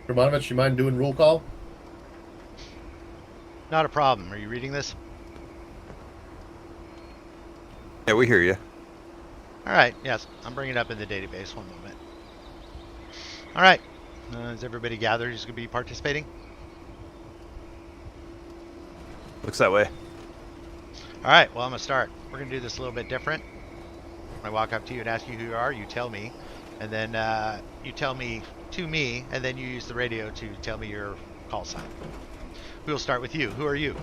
Kermanovich, you mind doing roll call? Not a problem. Are you reading this? Yeah, we hear you. All right. Yes, I'm bringing it up in the database. One moment. All right. Is everybody gathered who's going to be participating? Looks that way. All right. Well, I'm going to start. We're going to do this a little bit different. When I walk up to you and ask you who you are, you tell me. And then you tell me to me, and then you use the radio to tell me your call sign. We'll start with you. Who are you?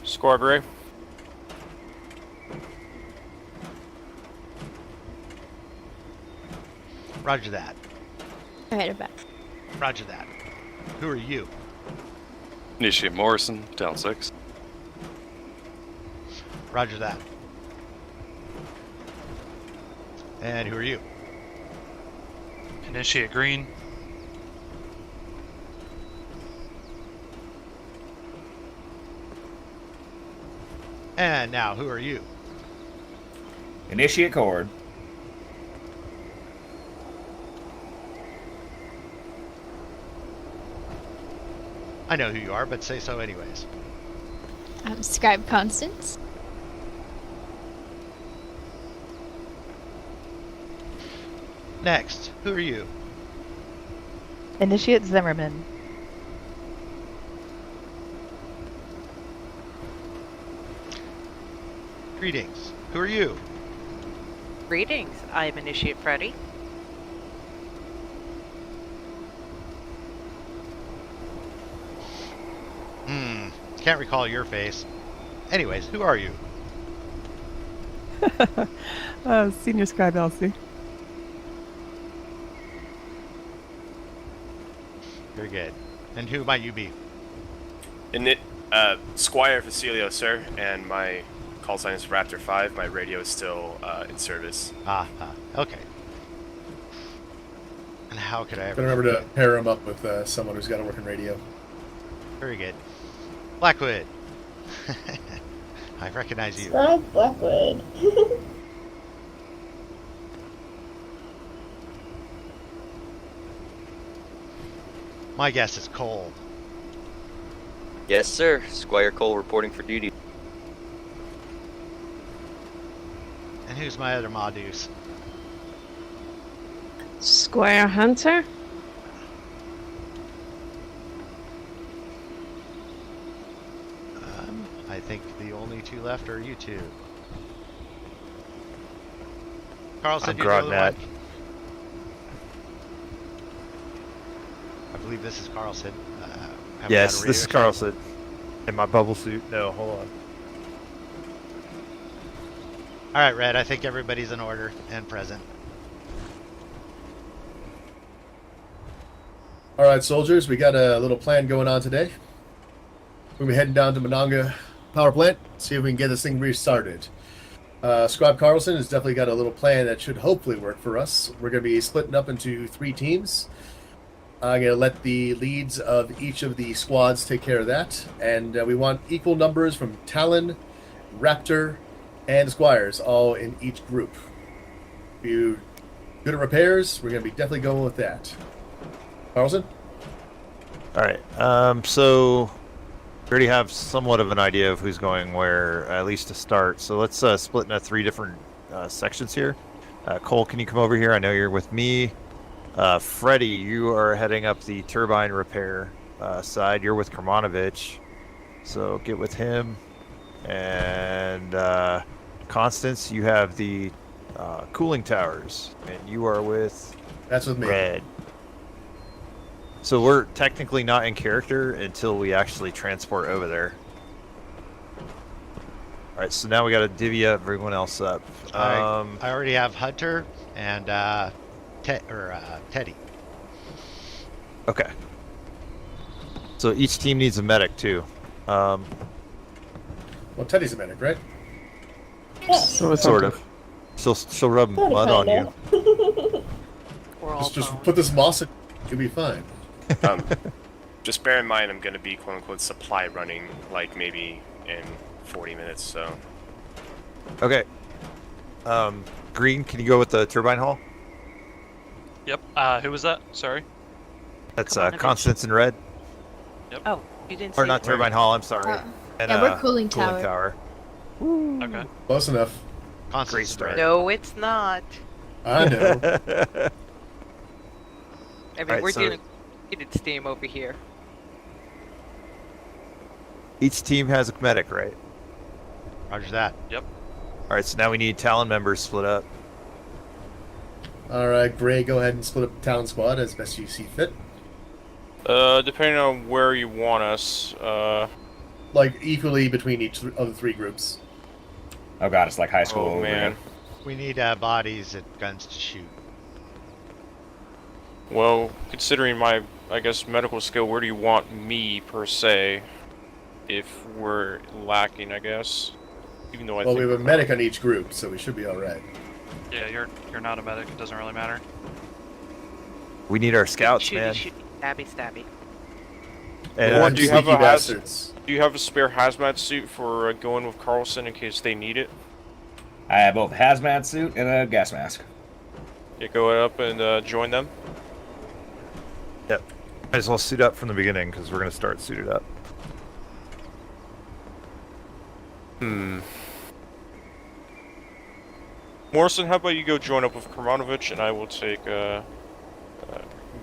Squad Ray. Roger that. I had it back. Roger that. Who are you? Initiate Morrison, down 6. Roger that. And who are you? Initiate Green. And now, who are you? Initiate Cord. I know who you are, but say so anyways. Scribe Constance. Next, who are you? Initiate Zimmerman. Greetings. Who are you? Greetings, I am Initiate Freddy. Can't recall your face. Anyways, who are you? Senior Scribe Elsie. Very good. And who might you be? Squire Facilio, sir, and my call sign is Raptor 5. My radio is still in service. Okay. And how could I ever... Remember to pair him up with someone who's got a working radio. Very good. Blackwood. I recognize you. Scribe Blackwood. My guess is Cole. Yes, sir. Squire Cole reporting for duty. And who's my other Modus? Squire Hunter. I think the only two left are you two. Carlson, you're the other one. I believe this is Carlson. Yes, this is Carlson. In my bubble suit. No, hold on. All right, Red. I think everybody's in order and present. All right, soldiers, we got a little plan going on today. We're going to be heading down to Monongah power plant, see if we can get this thing restarted. Scribe Carlson has definitely got a little plan that should hopefully work for us. We're going to be splitting up into 3 teams. I'm going to let the leads of each of the squads take care of that. And we want equal numbers from Talon, Raptor, and Squires, all in each group. If you're good at repairs, we're going to be definitely going with that. Carlson? All right. So we already have somewhat of an idea of who's going where, at least to start. So let's split into 3 different sections here. Cole, can you come over here? I know you're with me. Freddie, you are heading up the turbine repair side. You're with Kermanovich, so get with him. And Constance, you have the cooling towers, and you are with... That's with me. Red. So we're technically not in character until we actually transport over there. All right, so now we got to divvy everyone else up. I already have Hunter and Teddy. Okay. So each team needs a medic too. Well, Teddy's a medic, right? Sort of. She'll rub mud on you. Just put this moss in, you'll be fine. Just bear in mind I'm going to be quote-unquote supply running like maybe in 40 minutes, so... Okay. Green, can you go with the turbine hall? Yep. Who was that? Sorry. That's Kermanovich. Constance in red. Oh, you didn't Or say not the word. Turbine Hall, I'm sorry. Oh. And, Yeah, we're cooling tower. tower. Okay. Close enough. Constance is start. red. No, it's not. I know. I mean, Alright, we're so- doing heated steam over here. Each team has a medic, right? Roger that. Alright, so now we need Talon members split up. All right, Gray, go ahead and split up the town squad as best you see fit. Depending on where you want us, Like equally between each of the three groups. Oh god, it's like high school. oh over man. here. We need bodies and guns to shoot. Well, considering my, I guess, medical skill, where do you want me, per se, if we're lacking, I guess? Even though I Well, think we have a medic on each group, so we should be all right. Yeah, you're not a medic. It doesn't really matter. We need our scouts, Shooty, man. shooty, stabby, stabby. And What do you have sneaky a bastards. Do you have a spare hazmat suit for going with Carlson in case they need it? I have both a hazmat suit and a gas mask. Yeah, go up and join them. Yep. Might as well suit up from the beginning because we're going to start suited up. Morrison, how about you go join up with Kermanovich, and I will take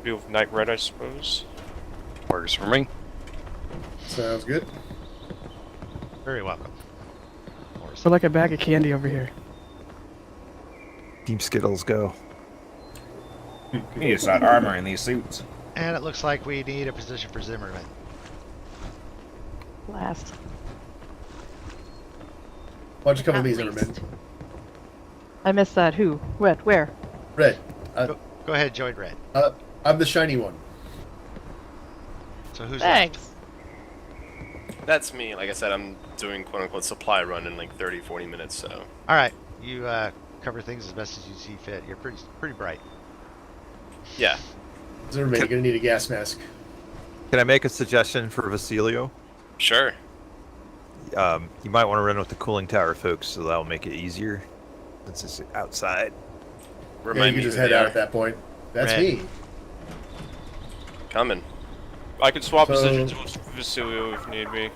be with Night Red, I suppose. Works for me. Sounds good. Very welcome. So like a bag of candy over here. Team Skittles, go. We need to start armoring these suits. And it looks like we need a position for Zimmerman. Blast. Why don't you come with me, At Zimmerman? least. I missed that. Who? What? Where? Red. Go ahead, join red. I'm the shiny one. So who's Thanks. That's me. Like I said, I'm doing quote-unquote supply run in like 30, 40 minutes, so... left? All right, you cover things as best as you see fit. You're pretty bright. Yeah. Zimmerman, you're gonna need a gas mask. Can I make a suggestion for Vasilio? Sure. You might want to run with the cooling tower folks, so that'll make it easier since it's outside. Yeah, Remind you me can just who head they out are. at that point. That's Red. me. Coming. I can swap So- positions with Vasilio if need be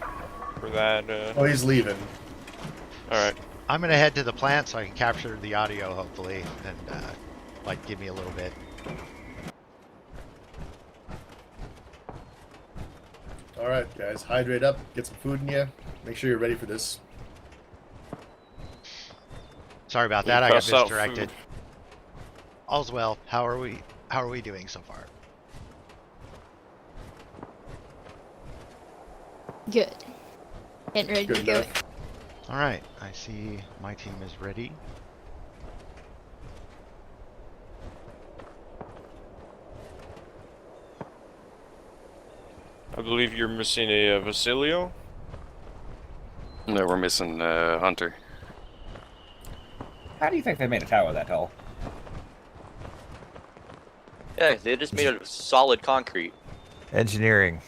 for that. Oh, he's leaving. Alright. I'm gonna head to the plant so I can capture the audio, hopefully, and like give me a little bit. All right, guys, hydrate up, get some food in you. Make sure you're ready for this. Sorry about that. I got Pass out misdirected. food. All's well. How are we doing so far? Good. Getting ready Good to go. enough. All right. I see my team is ready. I believe you're missing a Vasilio. No, we're missing Hunter. How do you think they made a tower that tall? Yeah, they just made a solid concrete. Engineering.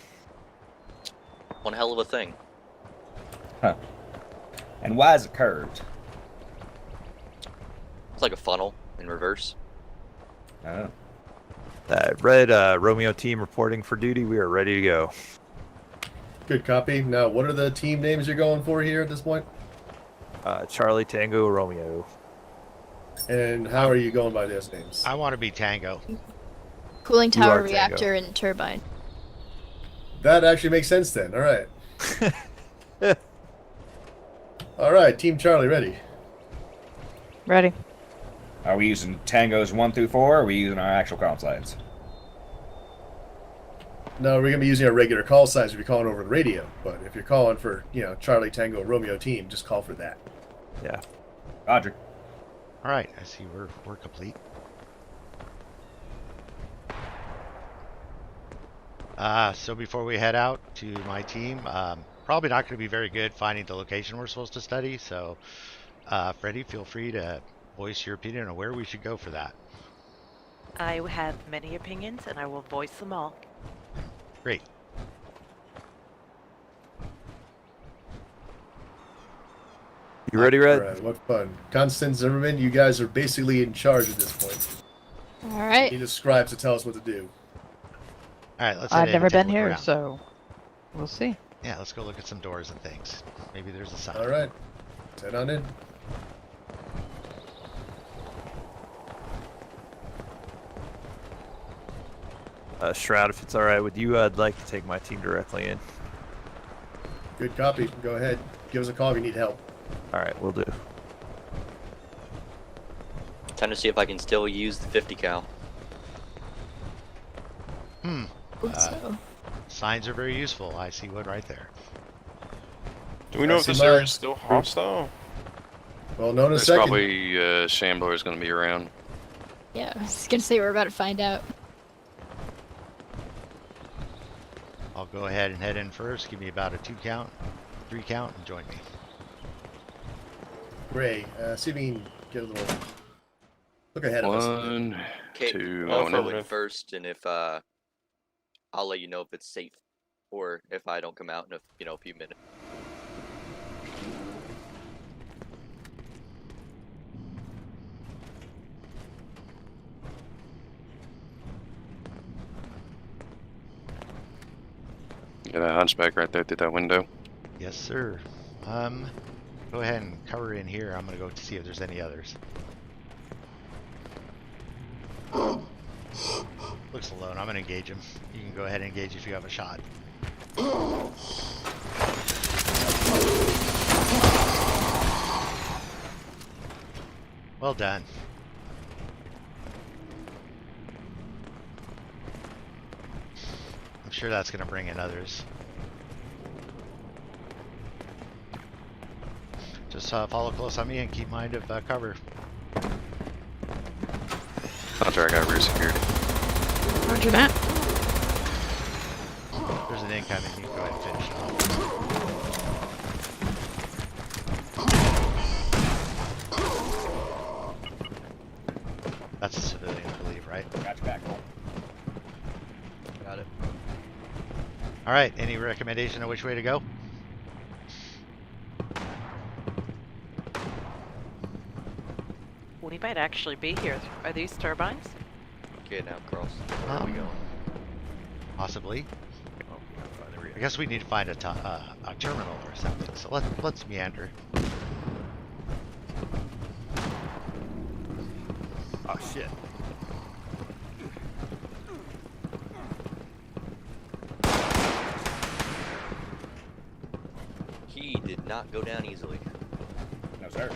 One hell of a thing. Huh. And why is it curved? It's like a funnel in reverse. Oh. Red Romeo team reporting for duty. We are ready to go. Good copy. Now, what are the team names you're going for here at this point? Charlie Tango Romeo. And how are you going by those names? I want to be Tango. Cooling You tower, are Tango. reactor, and turbine. That actually makes sense then. All right. All right, Team Charlie, ready? Ready. Are we using tangos 1 through 4, or are we using our actual call signs? No, we're gonna be using our regular call signs if you're calling over the radio. But if you're calling for, Charlie Tango Romeo team, just call for that. Yeah. Roger. All right. I see we're complete. So before we head out to my team, probably not going to be very good finding the location we're supposed to study. So, Freddie, feel free to voice your opinion on where we should go for that. I have many opinions, and I will voice them all. Great. You ready, Red? All right, what fun. Constance, Zimmerman, you guys are basically in charge at this point. All You right. need the scribes to tell us what to do. All right, let's head I've in never and take a been look here, around. so we'll see. Yeah, let's go look at some doors and things. Maybe there's a sign. All right. Let's head on in. Shroud, if it's all right with you, I'd like to take my team directly in. Good copy. Go ahead. Give us a call if you need help. All right, we'll do. Time to see if I can still use the 50 cal. So. Signs are very useful. I see one right there. Do we know I if see this area mine. is still hostile? Well, known as There's second. probably Shambler going to be around. Yeah, I was gonna say we're about to find out. I'll go ahead and head in first. Give me about a 2 count, 3 count, and join me. Ray, see if we can get a little look ahead of us. 1, Okay, 2, I'll oh, go no. in first, and if I'll let you know if it's safe, or if I don't come out in a few minutes. Got a hunchback right there through that window. Yes, sir. Go ahead and cover in here. I'm gonna go to see if there's any others. Looks alone. I'm gonna engage him. You can go ahead and engage if you have a shot. Well done. I'm sure that's gonna bring in others. Just follow close on me and keep mind of cover. Hunter, I got rear security. Roger that. There's an incoming. You can go ahead and finish it off. That's a civilian, I believe, right? Got your back, Cole. Got it. All right. Any recommendation on which way to go? We might actually be here. Are these turbines? Okay, now cross. Where are we going? Possibly. I guess we need to find a terminal or something. So let's meander. Oh shit. He did not go down easily. No, sir.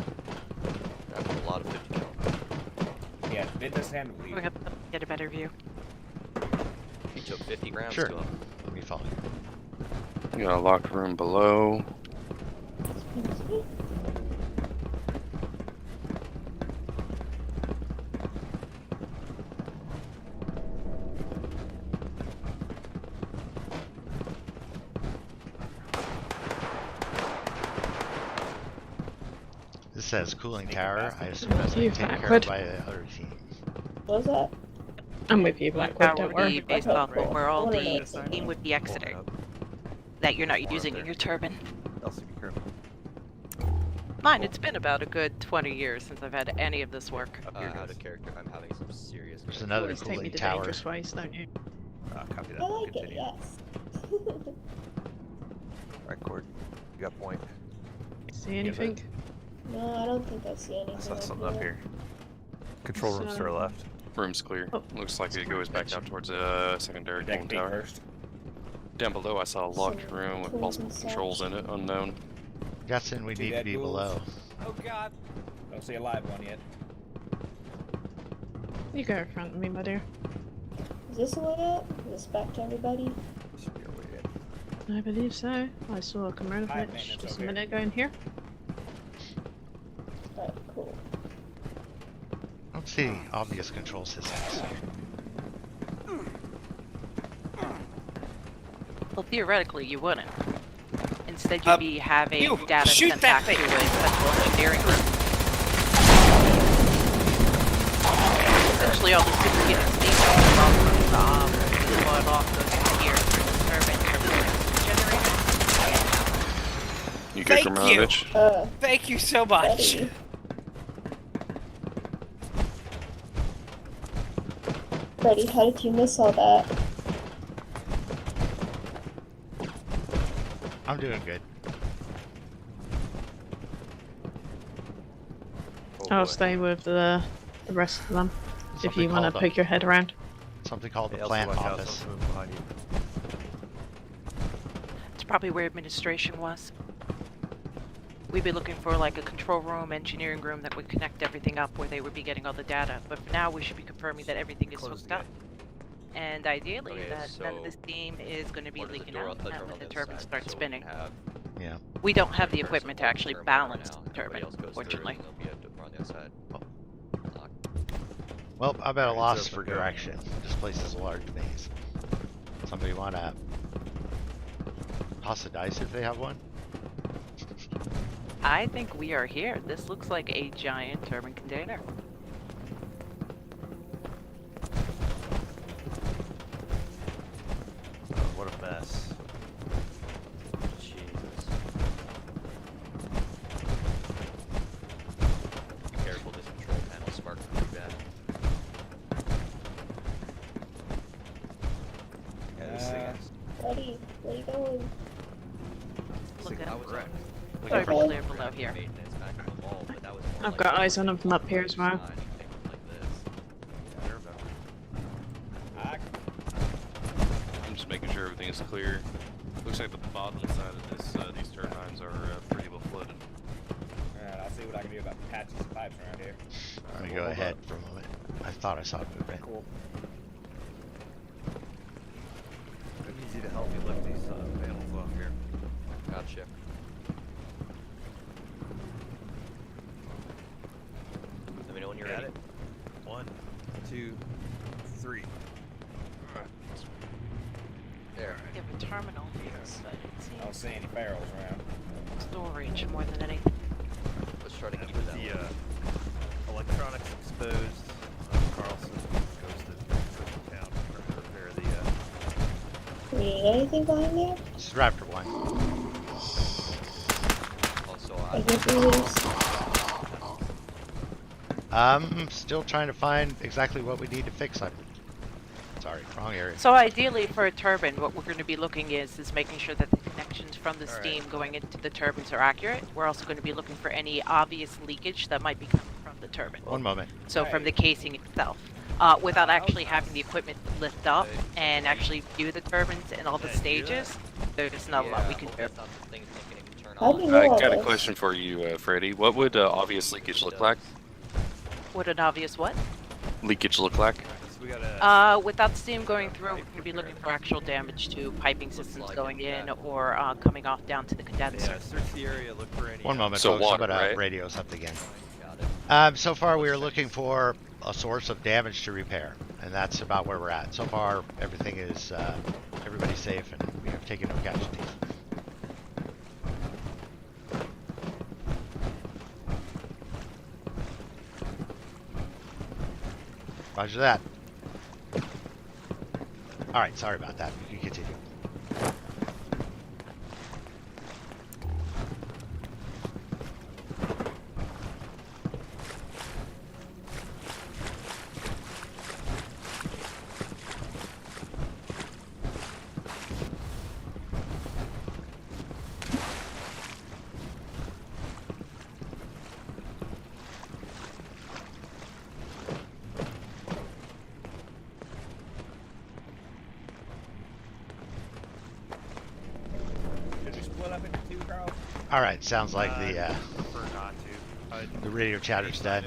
That was a lot of 50 cal. Yeah, business and We lead. have to get a better view. He took 50 rounds Sure. to him. Let me follow you. We got a locked room below. This says cooling tower. I assume that's You being taken care of backward. by the other team. What was that? I'm with you, Blackwood, That don't would worry. be based Okay, off cool. where all What the is it? team would be exiting. That you're not using in your turbine. LCB curve. Mine, it's been about a good 20 years since I've had any of this work. Out of character. I'm having some serious. There's You another always take me cooling to tower. dangerous ways, don't you? Copy that. I We'll like it, continue. yes. Right, Cord. You got point. See anything? No, I don't think I see anything. I saw up something up here. here. Control room's to our left. Room's clear. Oh. Looks like it goes back out towards secondary Deck cooling peek tower. first. Down below, I saw a locked Some room with tools multiple and such. controls in it, unknown. Guessing we Two need to dead be ghouls. below. Oh god. Don't see a live one yet. You go in front of me, my dear. Is this the way up? Is this back to everybody? Should be a way in. I believe so. I saw a maintenance Kermanovich just a over here. minute ago in here. Alright, cool. I don't see any obvious control systems. Well, theoretically, you wouldn't. Instead, you'd be having data shoot sent that back thing. to a central engineering room. Essentially, all the superheated steam from the blood off goes here through the turbine generator. You good, Kermanovich? Thank you so much. Buddy. Buddy, how did you miss all that? I'm doing good. I'll stay with the rest of them. If you want to poke your head around. Something called the plant office. It's probably where administration was. We'd be looking for like a control room, engineering room that would connect everything up where they would be getting all the data. But for now, we should be confirming that everything is hooked up. And ideally, that none of this steam is going to be leaking out and when the turbine starts spinning. Yeah. We don't have the equipment to actually balance the turbine, fortunately. Well, I'm at a loss for direction. This place is a large maze. Somebody want to toss a dice if they have one? I think we are here. This looks like a giant turbine container. What a mess. Jesus. Be careful, this control panel sparks pretty bad. Buddy, where you going? Look at Sorry, clear below here. I've got eyes on them up here as well. I'm just making sure everything is clear. Looks like the bottom side of this, these turbines are pretty well flooded. Alright, I'll see what I can do about patches of pipes around here. Let me go ahead for a moment. I thought I saw movement. Cool. I need you to help me lift these panels off here. Gotcha. Let me know when you're ready. 1, 2, 3. There. We have a terminal here, but it I don't seems see any barrels around. storage more than anything. Let's try to keep With it that way. the electronics exposed, Carlson goes to town to repair the You need anything behind there? This is Raptor 1. Also, I get these. I'm still trying to find exactly what we need to fix. Sorry, wrong area. So ideally for a turbine, what we're going to be looking is making sure that the connections from the steam going into the turbines are accurate. We're also going to be looking for any obvious leakage that might be coming from the turbine. One moment. So from the casing itself. Without actually having the equipment lift up and actually view the turbines and all the stages, there's not a lot we can do. How do you know I all got a this? question for you, Freddy. What would obvious leakage look like? What an obvious what? Leakage look like? Without steam going through, we're going to be looking for actual damage to piping systems going in or coming off down to the condenser. search the area, look for any. One moment, So folks. water, I'm going right? to radio something again. So far, we are looking for a source of damage to repair, and that's about where we're at. So far, everything is, everybody's safe, and we have taken no casualties. Roger that. Alright, sorry about that. You can continue. Alright, sounds like the radio chatter's done.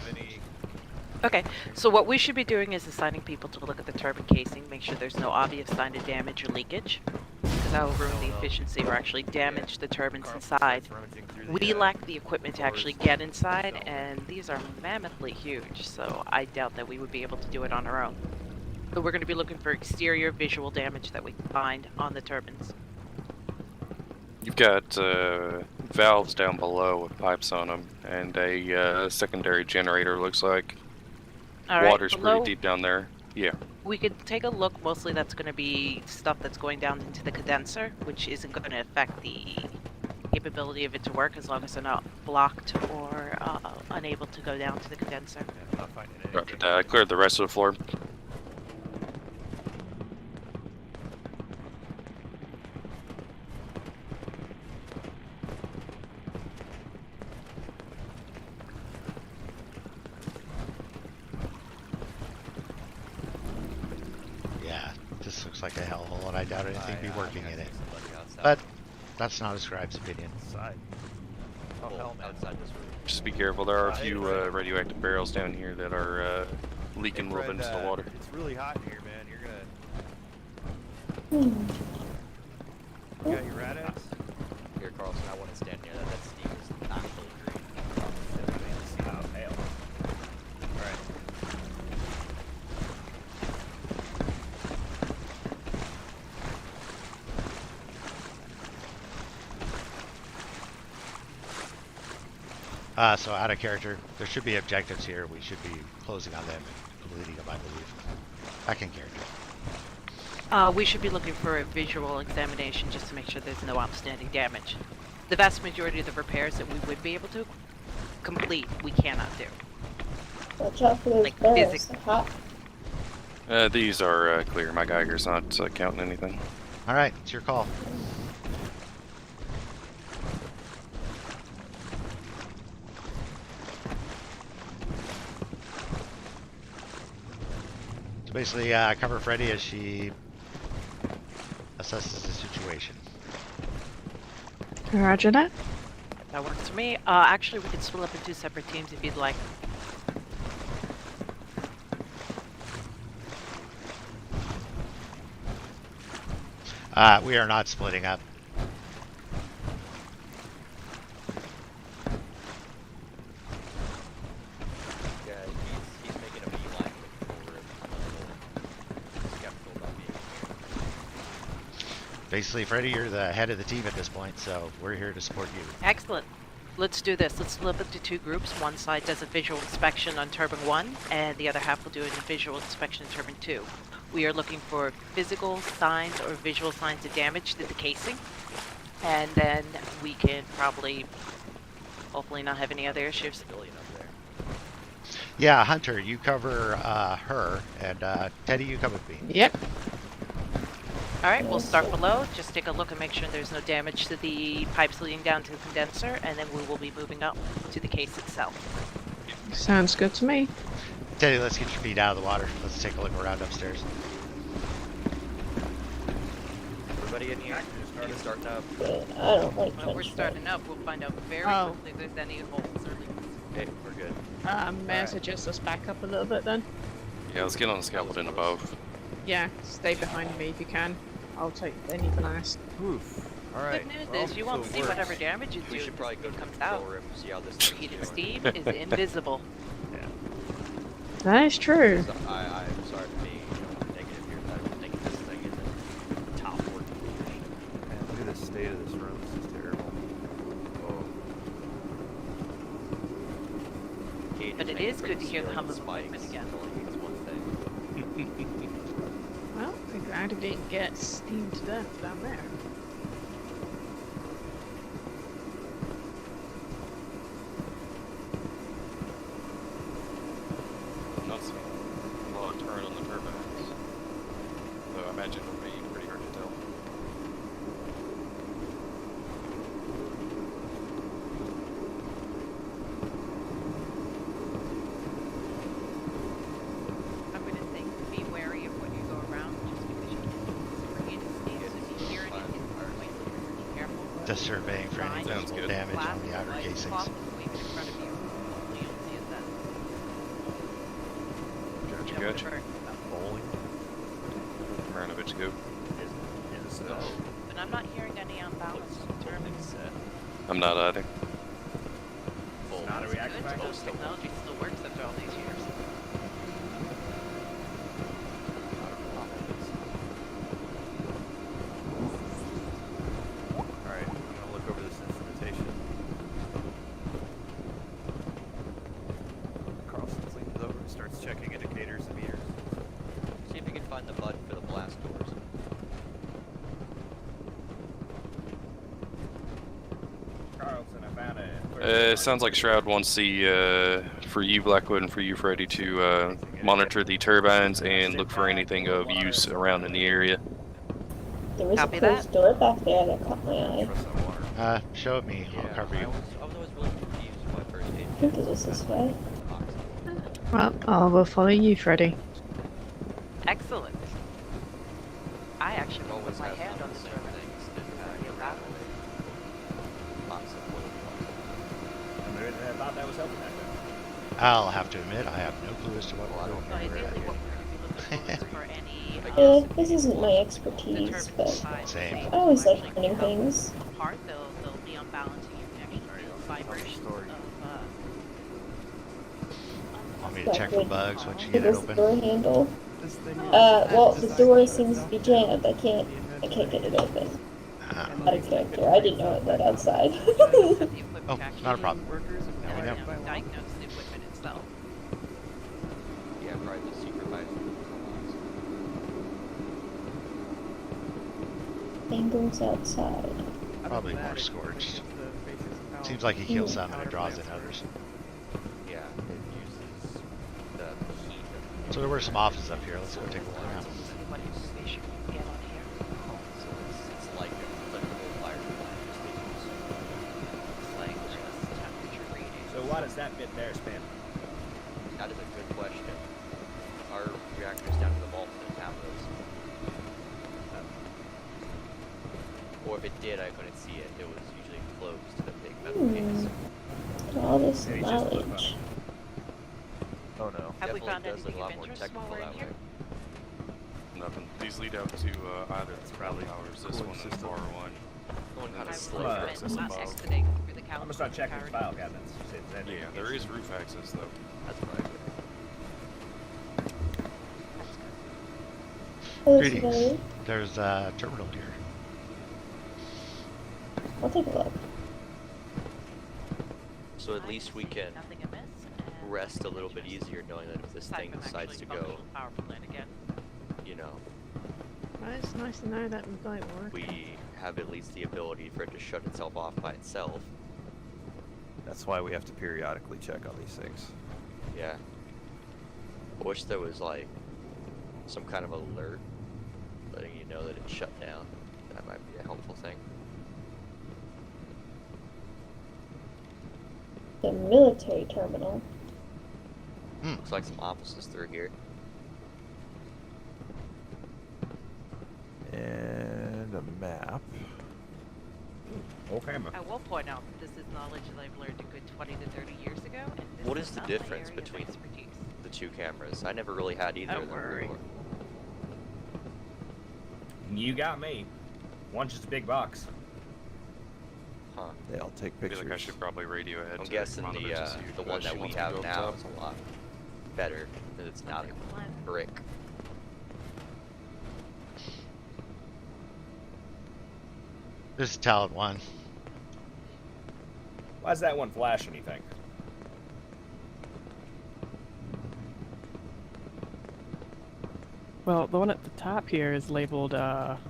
Okay, so what we should be doing is assigning people to look at the turbine casing, make sure there's no obvious sign of damage or leakage, because that will ruin the efficiency or actually damage the turbines inside. We lack the equipment to actually get inside, and these are mammothly huge, so I doubt that we would be able to do it on our own. So we're going to be looking for exterior visual damage that we can find on the turbines. You've got valves down below with pipes on them, and a secondary generator looks like. All right, Water's below- pretty deep down there. Yeah. We could take a look. Mostly that's going to be stuff that's going down into the condenser, which isn't going to affect the capability of it to work as long as they're not blocked or unable to go down to the condenser. Roger that. I cleared the rest of the floor. This looks like a hellhole, and I doubt anything be working in it. But that's not a scribe's opinion. Oh, hell, man. Just be careful. There are a few radioactive barrels down here that are leaking a little bit into the water. It's really hot in here, man. You're gonna. You got your rat axe? Here, Carlson, I want to stand near that. That steam is actually green. Oh, hell. Alright. So out of character, there should be objectives here. We should be closing on them and completing them, I believe. Back in character. We should be looking for a visual examination just to make sure there's no outstanding damage. The vast majority of the repairs that we would be able to complete, we cannot do. Watch out for those Like, barrels. physically. They're hot. These are clear. My Geiger's not counting anything. All right, it's your call. So basically, cover Freddy as she assesses the situation. Roger that. That works for me. Actually, we could split up into 2 separate teams if you'd like. We are not splitting up. Yeah, he's making a beeline for skeptical about being here. Basically, Freddy, you're the head of the team at this point, so we're here to support you. Excellent. Let's do this. Let's split up into 2 groups. One side does a visual inspection on Turbine 1, and the other half will do a visual inspection on Turbine 2. We are looking for physical signs or visual signs of damage to the casing, and then we can probably, hopefully not have any other issues. Yeah, Hunter, you cover her, and Teddy, you come with me. Yep. Alright, we'll start below. Just take a look and make sure there's no damage to the pipes leading down to the condenser, and then we will be moving up to the case itself. Sounds good to me. Teddy, let's get your feet out of the water. Let's take a look around upstairs. Everybody in here? Are you starting up? Good. I don't like When we're trench starting up, we'll find out very quickly if there's any holes or leaks. Hey, we're good. May I suggest us back up a little bit then? Yeah, let's get on the scaffolding above. Yeah, stay behind me if you can. I'll take anything last. Oof. Alright. Good news is you won't see whatever damage you do. We should probably go to the comes out. control room and see how this thing's Heated doing. steam is invisible. That is true. So, I'm sorry for being negative here, but I'm thinking this thing isn't top working condition. Man, look at the state of this room. This is terrible. Oh. But it is good to hear the hum of movement again. Well, we're glad we didn't get steamed to death down there. Not seeing a lot of turn on the turbines. So I imagine it'll be pretty hard to tell. I'm going to think be wary of when you go around just because you can super heated steam. So if you hear anything, be careful. Just surveying for any Sounds visible good. damage on the outer Light casings. pop is waving in front of you. Hopefully you'll see it then. Gotcha, You know what gotcha. we're talking about. Bowling. Kermanovich, go. But I'm not hearing any unbalanced turbines. I'm not either. Not a reaction Good, factor? most technology still works after all these years. Alright, I'm gonna look over this instrumentation. Carlson leans over and starts checking indicators and meters. See if you can find the mud for the blast doors. Carlson, I found it. Sounds like Shroud wants the, for you Blackwood and for you Freddy to monitor the turbines and look for anything of use around in the area. There was Copy a closed door back there that caught my eye. Trust that water. Show it me. I'll cover you. I was always really confused when I first came I think it was this way. Well, I will follow you, Freddy. Excellent. I actually always put my have hand on the same turbine. things that lots of I thought that was helping back then. I'll have to admit, I have no clue as to what we're doing So here. ideally, what we're going to be looking for is for any. This isn't my expertise, but Same. I always like learning things. Apart, they'll be on balance and you can actually feel vibration of. Want me to check for bugs once you It get it was the open? door handle. Well, the door seems to be jammed. I can't get it open. Out of character. I didn't know it went outside. Oh, not a problem. Now we know. Diagnose the equipment itself. Yeah, probably the supervisor. Angles outside. Probably more scorched. Seems like he kills some and it draws in others. Yeah, it uses the heat. So there were some offices up here. Let's go take a look around. What information you can get on here. So it's like a clickable fire plant. It's like just temperature reading. So why does that bit there spin? That is a good question. Our reactors down to the vault didn't have those. Or if it did, I couldn't see it. It was usually closed to the big metal case. All this knowledge. Oh no. Have we Definitely found does look anything a lot of more interest while technical we're in that here? way. Nothing. These lead out to either the probably towers, this one and bar one. Going kind I of would slow. recommend not above. exiting through the I'm council. gonna start checking the file cabinets. See if there's any Yeah, there is roof access though. That's right. Greetings. There's a terminal here. I'll take a look. So at least we can Nothing amiss. And rest a little bit easier knowing that if this aside thing from decides actually to go, functional power plant again. you know, Well, it's nice to know that might work. we have at least the ability for it to shut itself off by itself. That's why we have to periodically check on these things. Yeah. I wish there was like some kind of alert letting you know that it's shut down. That might be a helpful thing. The military terminal. Looks like some offices through here. And a map. Okay, I will point out that this is knowledge that I've learned a good 20 to 30 years ago. And this What is the not my difference area of between expertise. the two cameras? I never really had either Don't of them worry. before. You got me. One's just a big box. Huh. Yeah, I'll take I feel pictures. like I should probably radio ahead I'm to guessing monitor to see the if one she that we wants me to have go up now top. is a lot better because it's not a brick. This is Talent 1. Why's that one flashing, you think? Well, the one at the top here is labeled Let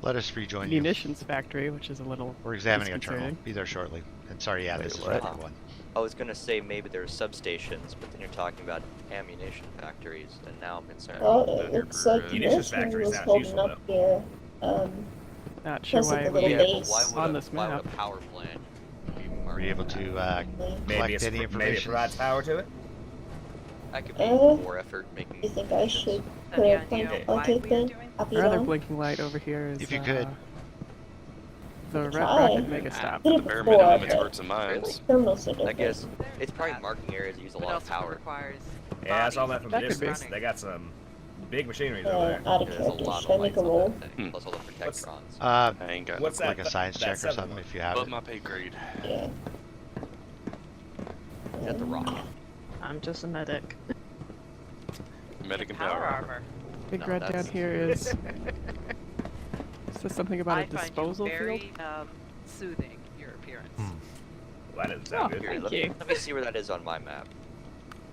us rejoin you. munitions factory, which is a little We're examining a terminal. disconcerting. Be there shortly. And sorry, yeah, Wait, this is what? record 1. I was gonna say maybe there are substations, but then you're talking about ammunition factories, and now I'm concerned. Well, it looks like Munitions military factory was sounds holding useful, up here. Not sure Plus why like it a would little be base. Why would on a, this why would map. a power plant? Were you able to Maybe collect any maybe it information? provides power to it. That could be Uh, more effort making. You think I should So put the a idea point of on why it we are then? doing Copy Our other down? blinking light over here is If you could. the Red Try. Rocket Mega Stop. Did The it bare before, minimum, it's but worth some mines. terminal so I different. guess it's probably marking areas that use a But lot of also power. requires Yeah, I saw that bodies from That the could be. distance. They got some big machinery over there. Out of There's a character. lot Should I of make a lights roll? on that thing, plus all the protectrons. Uh, I ain't got What's like that? a science that check or seven something one? if you have above it. my pay grade. Yeah. Is that the rocket? I'm just a medic. Medic and power power. armor. Big No, red down that's- here is says something about I a find disposal you very field. soothing, your appearance. Well, that doesn't sound good. Here, Thank let, you. let me see where that is on my map.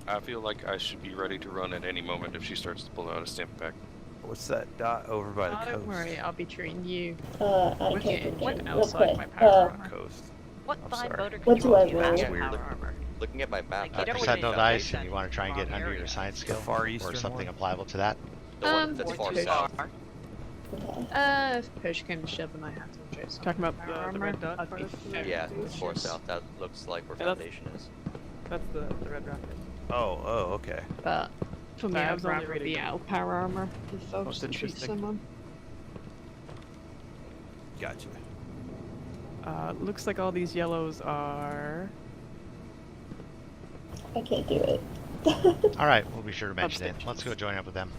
I feel like I should be ready to run at any moment if she starts to pull out a stamp pack. What's that dot over by the Oh, coast? don't worry, I'll be treating you. Out of Wicked. character. What Real outside quick. my power armor? Coast. What I'm fine sorry. motor What do I control roll? you Yeah, have weird. power armor? Looking at my map, Like, you that don't makes Percent really on sense. dice, and you want to try and get under your science skill, far or eastern something one? applicable to that. The one that's Or far too south. far. Okay. If push came to shove and I had to chase Talking about power the armor, red dot I'd be first? very Yeah, it's far cautious. south. That looks like where Yeah, that's- Foundation is. That's the Red Rocket. Oh, okay. But for me, I I'd was only rather it be reading- out power armor if I was Most to treat interesting. someone. Gotcha. Looks like all these yellows are. I can't do it. All right, we'll be sure to mention it. Let's go join up with them.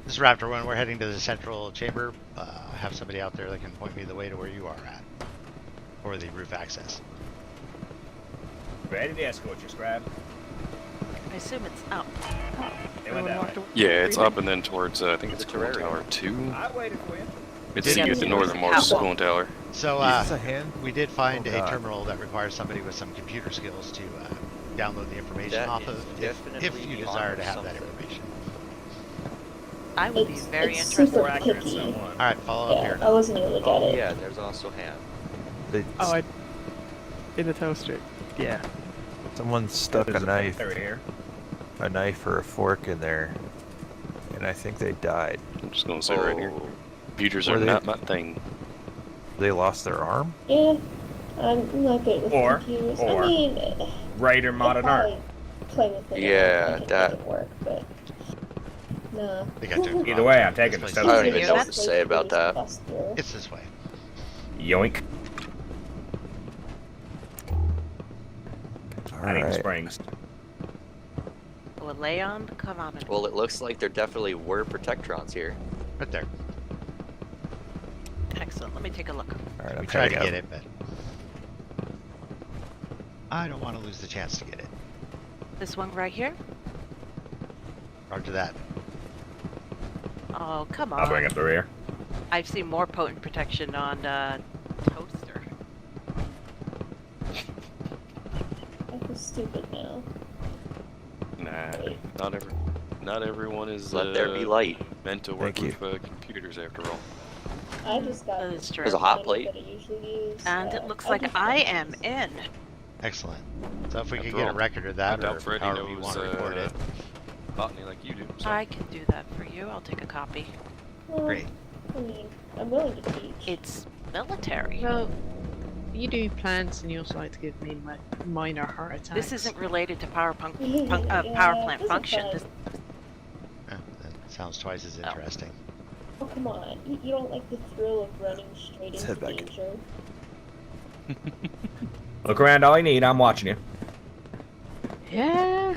This is Raptor 1. We're heading to the central chamber. I have somebody out there that can point me the way to where you are at, or the roof access. Ready to escort you, Scribe. I assume it's up. They went that way. Yeah, it's up and then towards, I think it's Cooling Tower 2. I waited for you. It's the northernmost Cooling Tower. So, Is this a hand? we did find Oh, a God. terminal that requires somebody with some computer skills to download the information That off is of, if definitely you the desire honor to have that something. information. I would be It's, very it's interested. super picky. All right, follow up Yeah, here I now. wasn't able to get Oh it. yeah, there's also ham. They, Oh, in the toaster. Yeah. someone stuck a There's knife, They're here. a knife or a fork in there, and I think they died. I'm just gonna say right here. Computers Were are they- not my thing. They lost their arm. Yeah, I'm not good with Or- computers. or- I mean, Right or modern art. play with it. Yeah, I can that- make it work, but no. They got to Either way, I'm taking This the place I stuff. don't even know what to say about that. It's this way. Yoink. All I need the right. springs. We'll lay on the Kermanovich. Well, it looks like there definitely were protectrons here. Right there. Excellent. Let me take a look. All right, We I'm tried to heading get up. it, but I don't want to lose the chance to get it. This one right here? Roger that. Oh, come on. I'll bring up the rear. I've seen more potent protection on toaster. I feel stupid now. Nah, not everyone is Let there be light. meant to work Thank with computers after all. I just got That's true. There's a hot plate. that I usually use. And it looks I like just I got am these. in. Excellent. So if we could After get a all, record of I that, doubt or Freddy however you knows, want to record it. botany like you do. So. I can do that for you. I'll take a copy. Well, Great. I mean, I'm willing to teach. It's military. Well, you do plants and you also like to give me my minor heart attacks. This isn't related to power Yeah, plant those are function. fun. This, That sounds twice as interesting. Oh, come on. You don't like the thrill of running straight Let's into head back. danger? Look around all you need. I'm watching you. Yeah.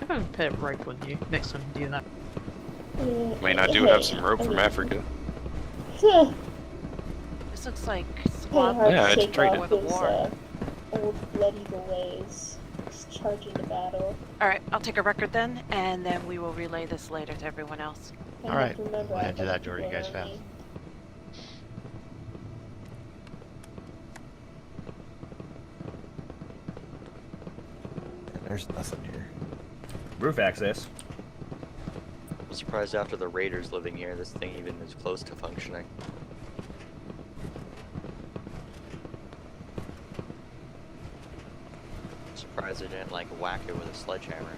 I'm gonna put it rope on you next time you do that. I mean, I do have some rope from Africa. this looks like Pretty squad hard Yeah, to it's shake traded. off the his war. old blood eagle ways. Just charge into battle. Alright, I'll take a record then, and then we will relay this later to everyone else. I All have right, to remember we'll I head to have that door you people guys around found. me. And there's nothing here. Roof access. I'm surprised after the raiders living here, this thing even is close to functioning. Surprised they didn't like whack it with a sledgehammer.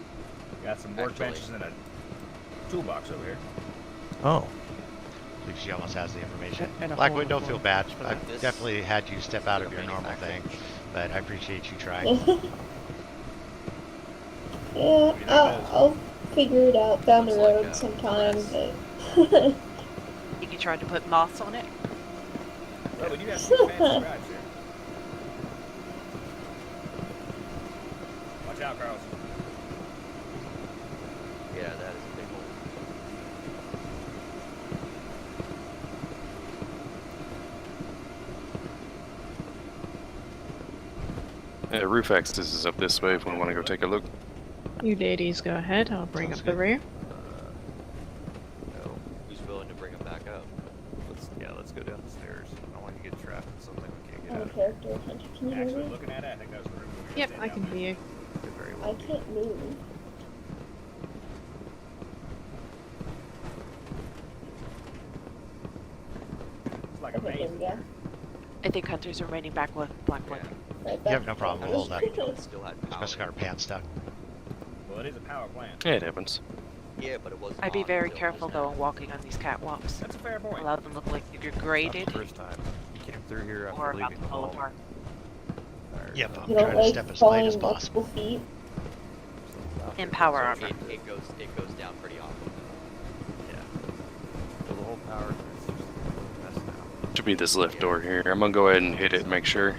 Got some Actually. workbenches and a toolbox over here. Oh, I believe she almost has the information. And a Blackwood, hole don't in feel the bad. floor. I've This- definitely had you step out of your normal thing, but I appreciate you trying. Yeah, I'll figure it out down the Looks like, road sometime, press. but... You tried to put moss on it? Oh, but you have some fancy scribes here. Watch out, Carlos. Yeah, that is a big one. Roof access is up this way if we want to go take a look. You ladies go ahead, I'll bring Sounds up the good. rear. No. Who's willing to bring them back up? let's go down the stairs. I don't want you to get trapped in something we can't get I'm out a of. character. Hunter, can you hear Actually, me? looking at it, I think that's the room. we're gonna Yep, stay I down can there. hear you. Could very I well be. can't move. It's like a Okay, there maze. we go. I think hunters are raining back with Blackwood. Right You have back. no problem. We'll hold that. It still had power. Especially got our pants stuck. Well, it is a power plant. Yeah, it happens. Yeah, but it wasn't I'd be on very until careful just though now. in walking on these catwalks. That's a fair A point. lot of them look like they're Not graded the first time. You came through here or after about leaving to the fall hall. apart. Yep, I'm You don't trying to like step as light falling as possible. multiple feet? In power So armor. it goes down pretty often. Yeah. So the whole power is just a mess now. To Should be this lift door here. I'm gonna go ahead and hit it and make sure.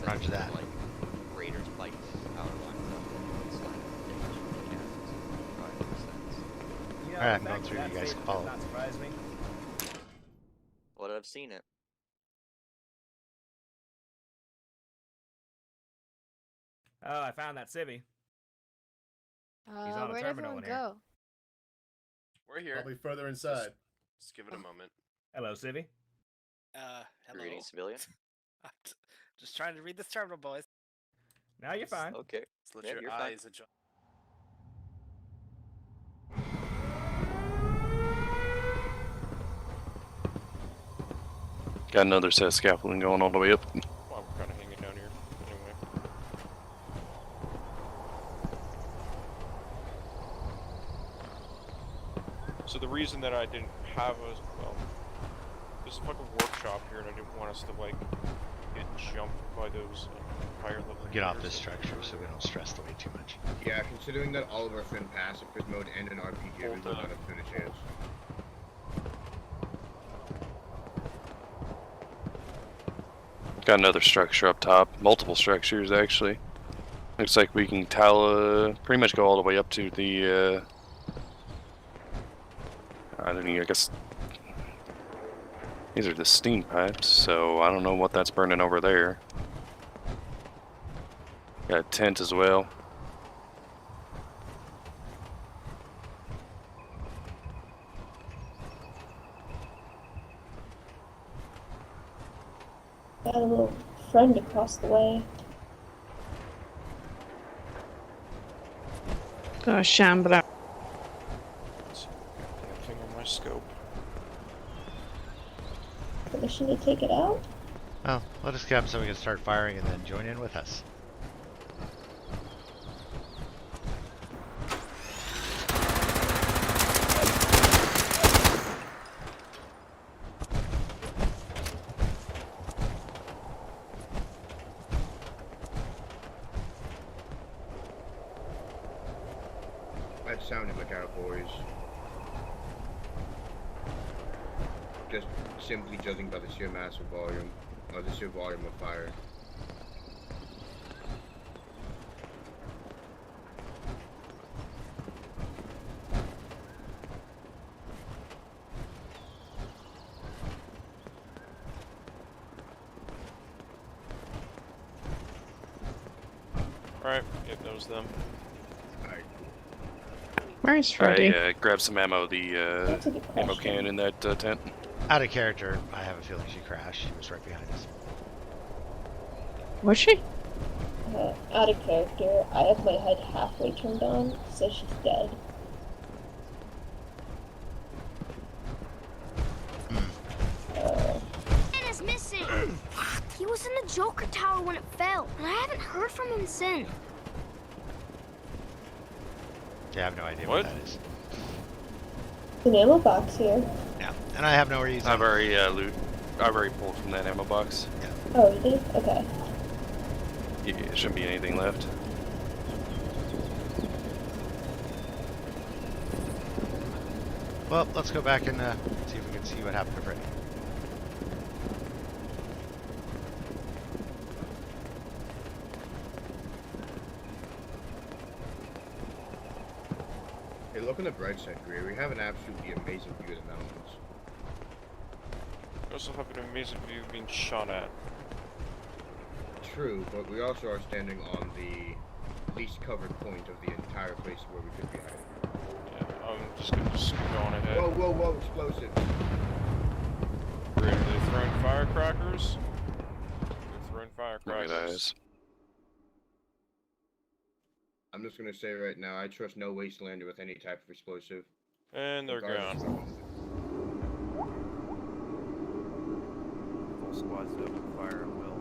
Roger that. Alright, I'm going through. You guys can follow. Well, I've seen it. Oh, I found that civvy. He's on a Where'd terminal everyone in here. go? We're here. Probably further inside. Just give it a moment. Hello, civvy. Hello. Greetings, civilian. Just trying to read this terminal, boys. Now you're fine. Okay. Just let Yeah, your you're fine. eyes adjust. Got another set of scaffolding going all the way up. Well, I'm kind of hanging down here. Anyway. So the reason that I didn't have a, there's a fucking workshop here, and I didn't want us to like get jumped by those higher level. Get off this structure so we don't stress the way too much. Yeah, considering that all of our fin pacifist mode and an RPG, we will not have stood a chance. Got another structure up top. Multiple structures, actually. Looks like we can pretty much go all the way up to the, I don't know, I guess these are the steam pipes, so I don't know what that's burning over there. Got a tent as well. Got a little friend across the way. Got a shambler. Thing on my scope. Permission to take it out? Oh, let us come so we can start firing and then join in with us. That sounded like our boys. Just simply judging by the sheer massive volume, or the sheer volume of fire. Alright, yep, that was them. Where's Freddy? I grabbed some ammo, the ammo can in that tent. Out of character, I have a feeling she crashed. She was right behind us. Was she? Out of character, I have my head halfway turned on, so she's dead. Man is missing! He was in the Joker Tower when it fell, and I haven't heard from him since. Yeah, I have no idea what that is. An ammo box here. Yeah, and I have no reason. I've already I've already pulled from that ammo box. Yeah. Oh, you did? Okay. Yeah, there shouldn't be anything left. Well, let's go back and see if we can see what happened to Freddy. Hey, look on the bright side, Greer. We have an absolutely amazing view of the mountains. We also have an amazing view of being shot at. True, but we also are standing on the least covered point of the entire place where we could be hiding. Yeah, I'm just gonna go on ahead. Whoa, whoa, whoa, explosives. Great, are they throwing firecrackers? They're throwing firecrackers. Look at those. I'm just gonna say right now, I trust no wastelander with any type of explosive. And they're gone. Full squads to open fire at will.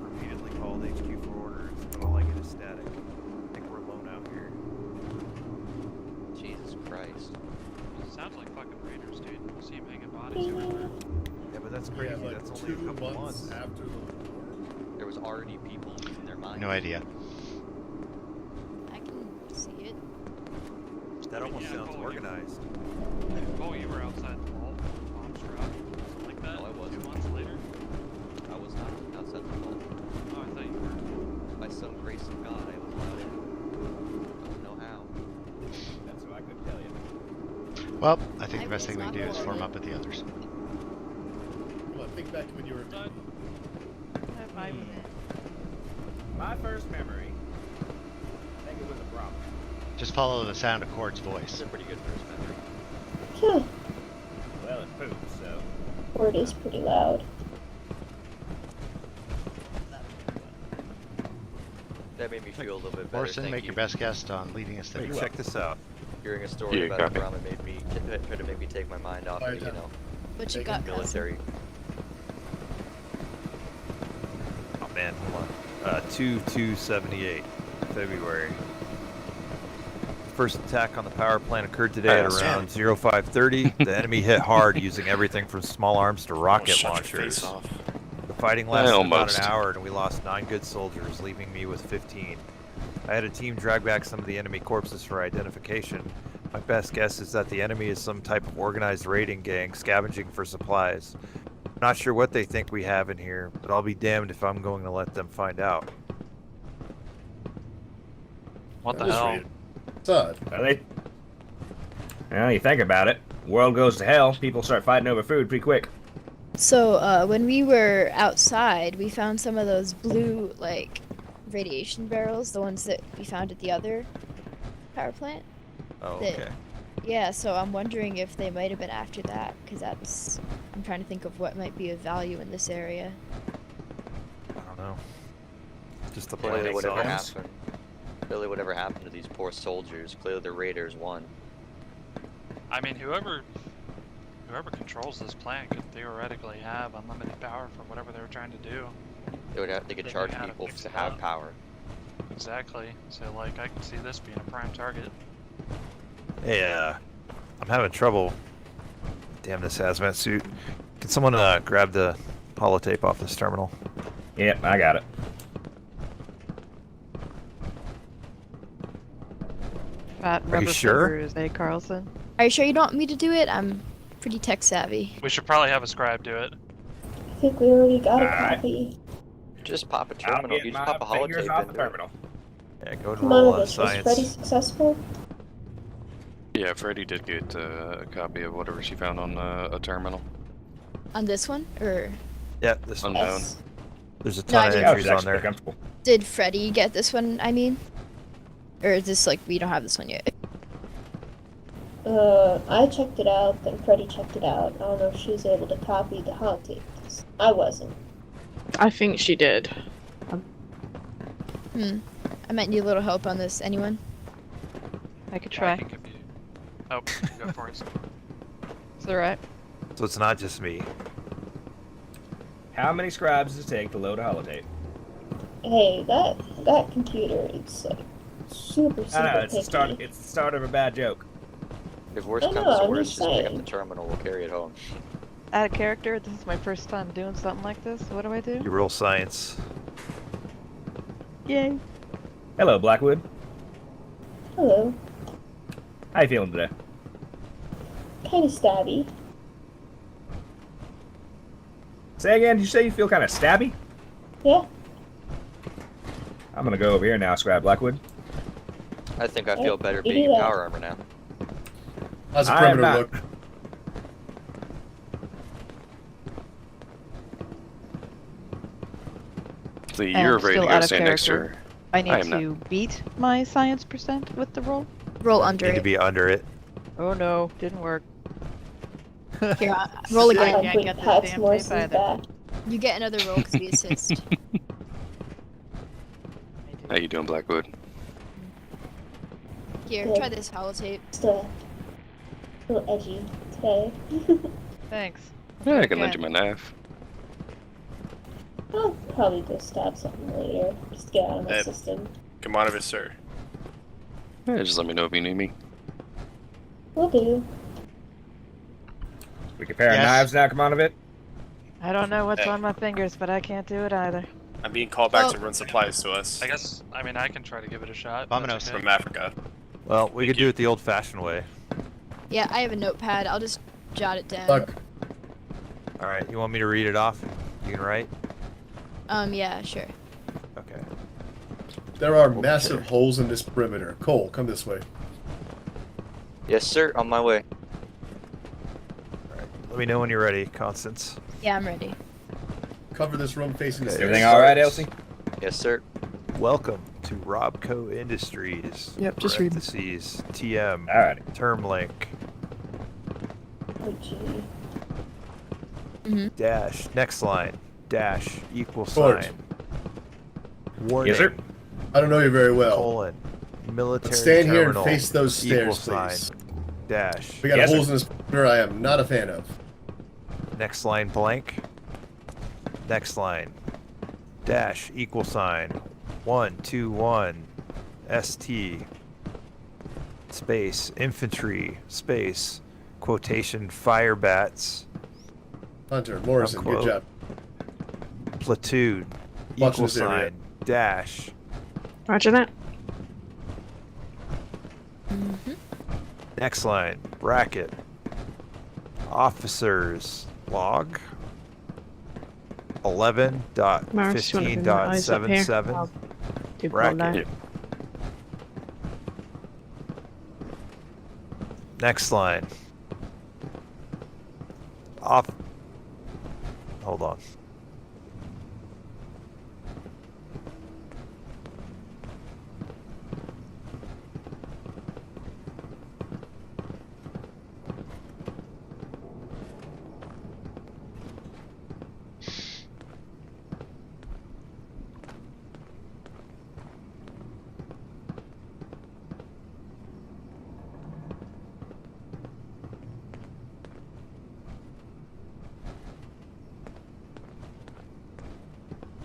Repeatedly called HQ for orders, but all I get is static. I think we're alone out here. Jesus Christ. Sounds like fucking raiders, dude. See him hanging bodies everywhere. Yeah, but that's crazy. Yeah, like that's only a couple months after the war. There was already people losing their minds. No idea. I can see it. That almost sounds organized. Oh, you were outside the wall. Bombs dropped. Well, I think the best thing we can do is form up with the others. Come on, think back to when you were. My first memory. I think it was a problem. Just follow the sound of Cord's voice. It's a pretty good first memory. Yeah. Well, it pooped, so. Word is pretty loud. That made me feel a little bit better. Morrison, thank make you. your best guess on leading us there. Check this out. Hearing a story Yeah, about copy. a drama made me tried to make me take my mind off of, What you got, military. Oh man, hold on. 2278, February. First attack on the power plant occurred today at around 0530. The enemy hit hard using everything from small arms to rocket launchers. The fighting lasted about an hour and we lost 9 good soldiers, leaving me with 15. I had a team drag back some of the enemy corpses for identification. My best guess is that the enemy is some type of organized raiding gang scavenging for supplies. I'm not sure what they think we have in here, but I'll be damned if I'm going to let them find out. What the hell? Sud. Are they? Well, you think about it. World goes to hell, people start fighting over food pretty quick. So, when we were outside, we found some of those blue, radiation barrels, the ones that we found at the other power plant. Oh, okay. Yeah, so I'm wondering if they might have been after that, because I'm trying to think of what might be of value in this area. I don't know. Just the Clearly, planet whatever zones. happened. Clearly, whatever happened to these poor soldiers. Clearly, the raiders won. I mean, whoever controls this plant could theoretically have unlimited power for whatever they were trying to do. They could charge people to have power. Exactly. So, I can see this being a prime target. Hey, I'm having trouble. Damn this hazmat suit. Can someone grab the holotape off this terminal? Yep, I got it. Fat Are you rubber sure? fingers, eh, Carlson? Are you sure you don't want me to do it? I'm pretty tech savvy. We should probably have a scribe do it. I think we already got a Alright. copy. Just pop a I'll terminal. get You just my pop a fingers holotape off the into it. terminal. Yeah, go and Come roll on, on was Freddy science. successful? Yeah, Freddy did get a copy of whatever she found on a terminal. On this one? Or Yeah, this one. Unknown. Yes. There's a No, ton I of didn't. entries That was on actually there. comfortable. did Freddy get this one, I mean? Or is this we don't have this one yet? I checked it out, then Freddy checked it out. I don't know if she was able to copy the holotape. I wasn't. I think she did. I might need a little help on this. Anyone? I could I try. can give you... Oh, go for it. It's alright. So it's not just me. How many scribes does it take to load a holotape? Hey, that computer, it's super, super I know, it's picky. the start of a bad joke. If worse I know, comes to I'm worse, just just pick up saying. the terminal. We'll carry it home. Add a character. This is my first time doing something like this. What do I do? You roll science. Yay. Hello, Blackwood. Hello. How you feeling today? Kinda stabby. Say again, did you say you feel kind of stabby? Yeah. I'm gonna go over here now, Scribe Blackwood. I think I feel better you do being in that. power armor now. How's the I am perimeter not. look? So And you're I'm ready to still go out of stand next to her. character. I need I am to beat my science percent with the roll. Roll under Need to it. be under it. Oh no, didn't work. Here, roll I again. don't can't think get this Pax damn Morrison's tape either. back. You get another roll because we assist. How you doing, Blackwood? Here, Good. try this holotape. Just a little edgy today. Thanks. Yeah, I can lend you my knife. I'll probably go stab something later. Just to get out of my Ed. system. Kermanovich, sir. Yeah, just let me know if you need me. Will do. We comparing Yes. knives now, Kermanovich? I don't know what's Hey. on my fingers, but I can't do it either. I'm being called back Oh. to run supplies to us I guess, I mean, I can try to give it a shot. Vamonos. That's okay. from Africa. Well, we could do it the old-fashioned way. Yeah, I have a notepad. I'll just jot it down. Look, All right, you want me to read it off? You can write? Yeah, sure. Okay. there are massive holes in this perimeter. Cole, come this way. Yes, sir. On my way. Let me know when you're ready, Constance. Yeah, I'm ready. Cover this room facing the stairs. Everything all right, Elsie? Yes, sir. Welcome to Robco Industries. Yep, just read. Parentheses, TM. Alright. Term link. Oh, gee. Dash. Next line. Dash. Equal Fort. sign. Warning. Yes, sir. I don't know you very well. Colon. Military But stand here and terminal, face those equal stairs, sign. please. Dash. We got Yes, holes sir. in this corner I am not a fan of. Next line blank. Next line. Dash. Equal sign. 121. ST. Space. Infantry. Space. Quotation. Fire bats. Hunter, Morrison, Unquote. good job. Platoon. Watching Equal this area. sign. Dash. Roger that. Next line. Bracket. Officers. Log. Maris, you want to bring my eyes up here? 11.15.77. I'll do Bracket. that. Next line. Off. Hold on.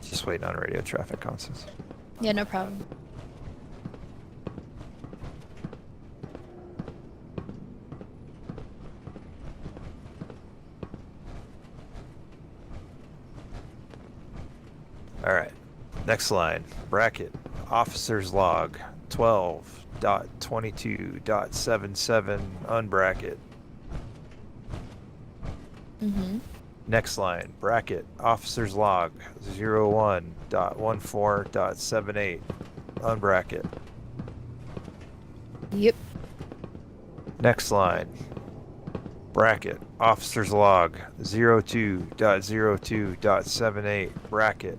Just waiting on radio traffic, Constance. Yeah, no problem. All right. Next line. Bracket. Officer's log. 12.22.77 unbracket. Next line. Bracket. Officer's log. 01.14.78 unbracket. Yep. Next line. Bracket. Officer's log. 02.02.78 bracket.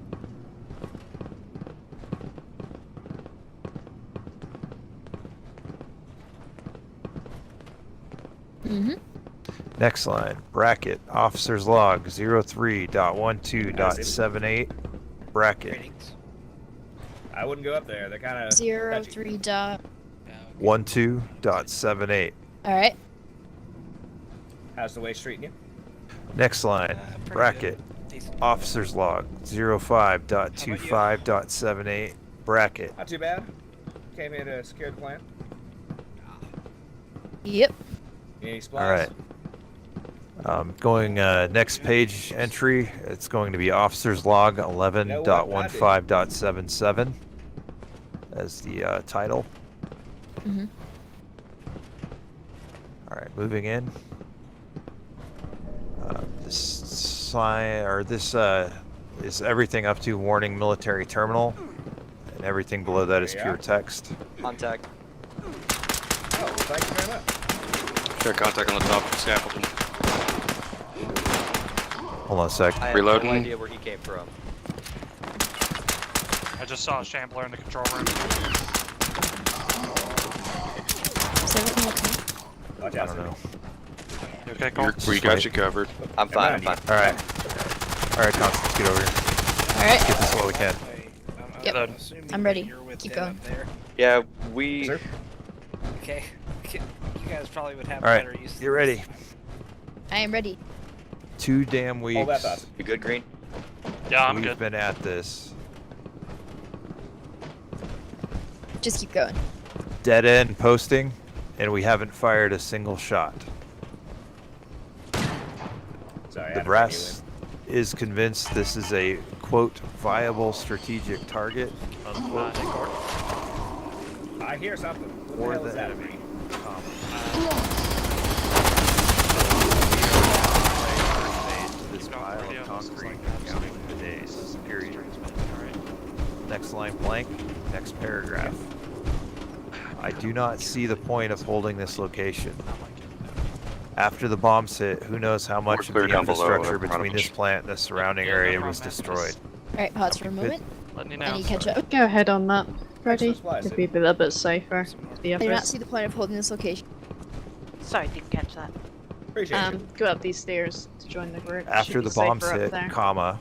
Next line. Bracket. Officer's log. 03.12.78 bracket. I wouldn't go up there. They're kind of 03 dot. 12.78. All right. How's the way treating you? Next line. Bracket. Officer's log. 05.25.78 bracket. Not too bad. Came here to secure the plant. Yep. Any supplies? All right. Going next page entry. It's going to be officer's log 11.15.77 as the title. All right, moving in. This sign or this is everything up to warning military terminal, and everything below that is pure text. Contact. Oh, thank you very much. Sure, contact on the top of scaffolding. Hold on a sec. I have Reloading. no idea where he came from. I just saw a shambler in the control room. Is everything okay? Watch I out. don't know. You okay, Cole? We got you covered. I'm fine, I'm fine. All right, Constance, get over here. All right. Get this while we can. Yep. I'm ready. Keep going. Yeah, we... Okay. You guys probably would have All right, better use. you ready? I am ready. 2 damn weeks. Hold that thought. You good, Green? Yeah, I'm We've good. been at this. Just keep going. Dead end posting, and we haven't fired a single shot. Sorry, I The had to bring you brass is convinced this is a, quote, viable strategic target, unquote. in. I hear something. What the Or hell is the that? enemy. This pile of concrete counting the days. Period. Next line blank. Next paragraph. I do not see the point of holding this location. After the bombs hit, who knows how much of the clear down below, infrastructure between Kermanovich. this plant and the surrounding area was destroyed. Alright, pause for a moment. Letting you I know. need to catch up. Go ahead on that, Freddy. supplies, To be a little bit safer. for The I do not others. see the point of holding this location. Sorry, didn't catch that. Appreciate you. Go up these stairs to join the group. After Should the be bombs safer up hit, there. comma,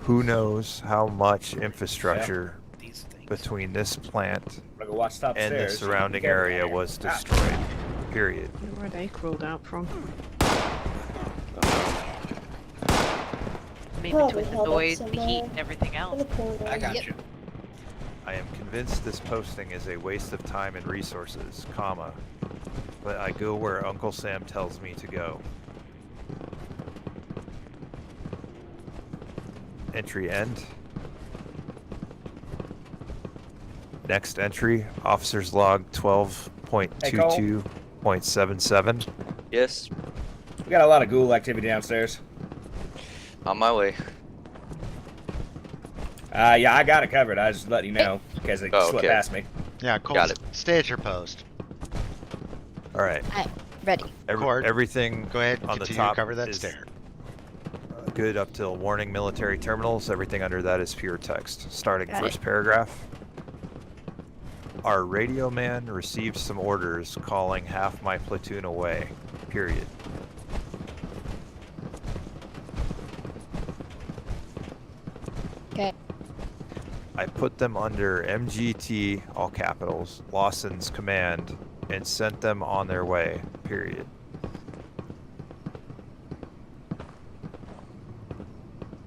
who knows how much infrastructure between this plant I'm gonna go watch top and the stairs. surrounding Be careful area down here. was destroyed. Period. Where they crawled out from. Maybe Probably between the held up noise, the somewhere. heat, and everything else. I got you. I am convinced this posting is a waste of time and resources, comma, but I go where Uncle Sam tells me to go. Entry end. Next entry, officer's log 12.22.77. Yes, We got a lot of ghoul activity downstairs. on my way. Yeah, I got it covered. I was just letting you know because it Oh, slipped okay. past me. Yeah, Cole, Got it. stay at your post. All right. Ready. Cord, Everything go ahead, on the continue top to cover that is stair. good up till warning military terminals. Everything under that is pure text. Starting Got first it. paragraph. Our radio man received some orders calling half my platoon away. Period. Okay. I put them under MGT, all capitals, Lawson's command, and sent them on their way. Period.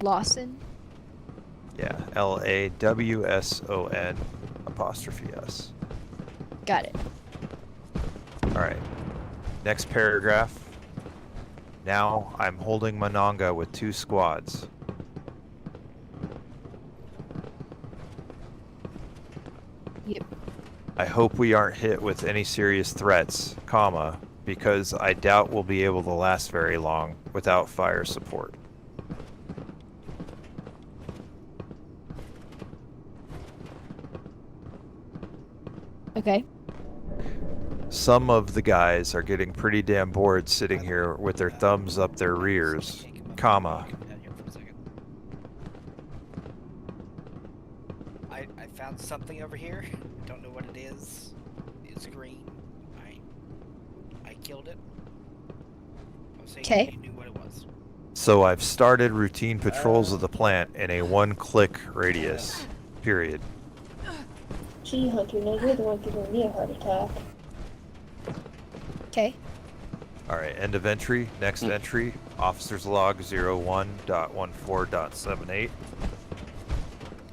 Lawson. Yeah, LAWSON apostrophe S. Got it. All right. Next paragraph. Now I'm holding Monongah with 2 squads. Yep. I hope we aren't hit with any serious threats, comma, because I doubt we'll be able to last very long without fire support. Okay. Some of the guys are getting pretty damn bored sitting here with their thumbs up their rears, comma. I found something over here. I don't know what it is. It's green. I killed it. I was saying Okay. you knew what it was. So I've started routine patrols of the plant in a 1-click radius. Period. Gee, Hunter, no, you're the one giving me a heart attack. Okay. Alright, end of entry. Next entry, officer's log 01.14.78.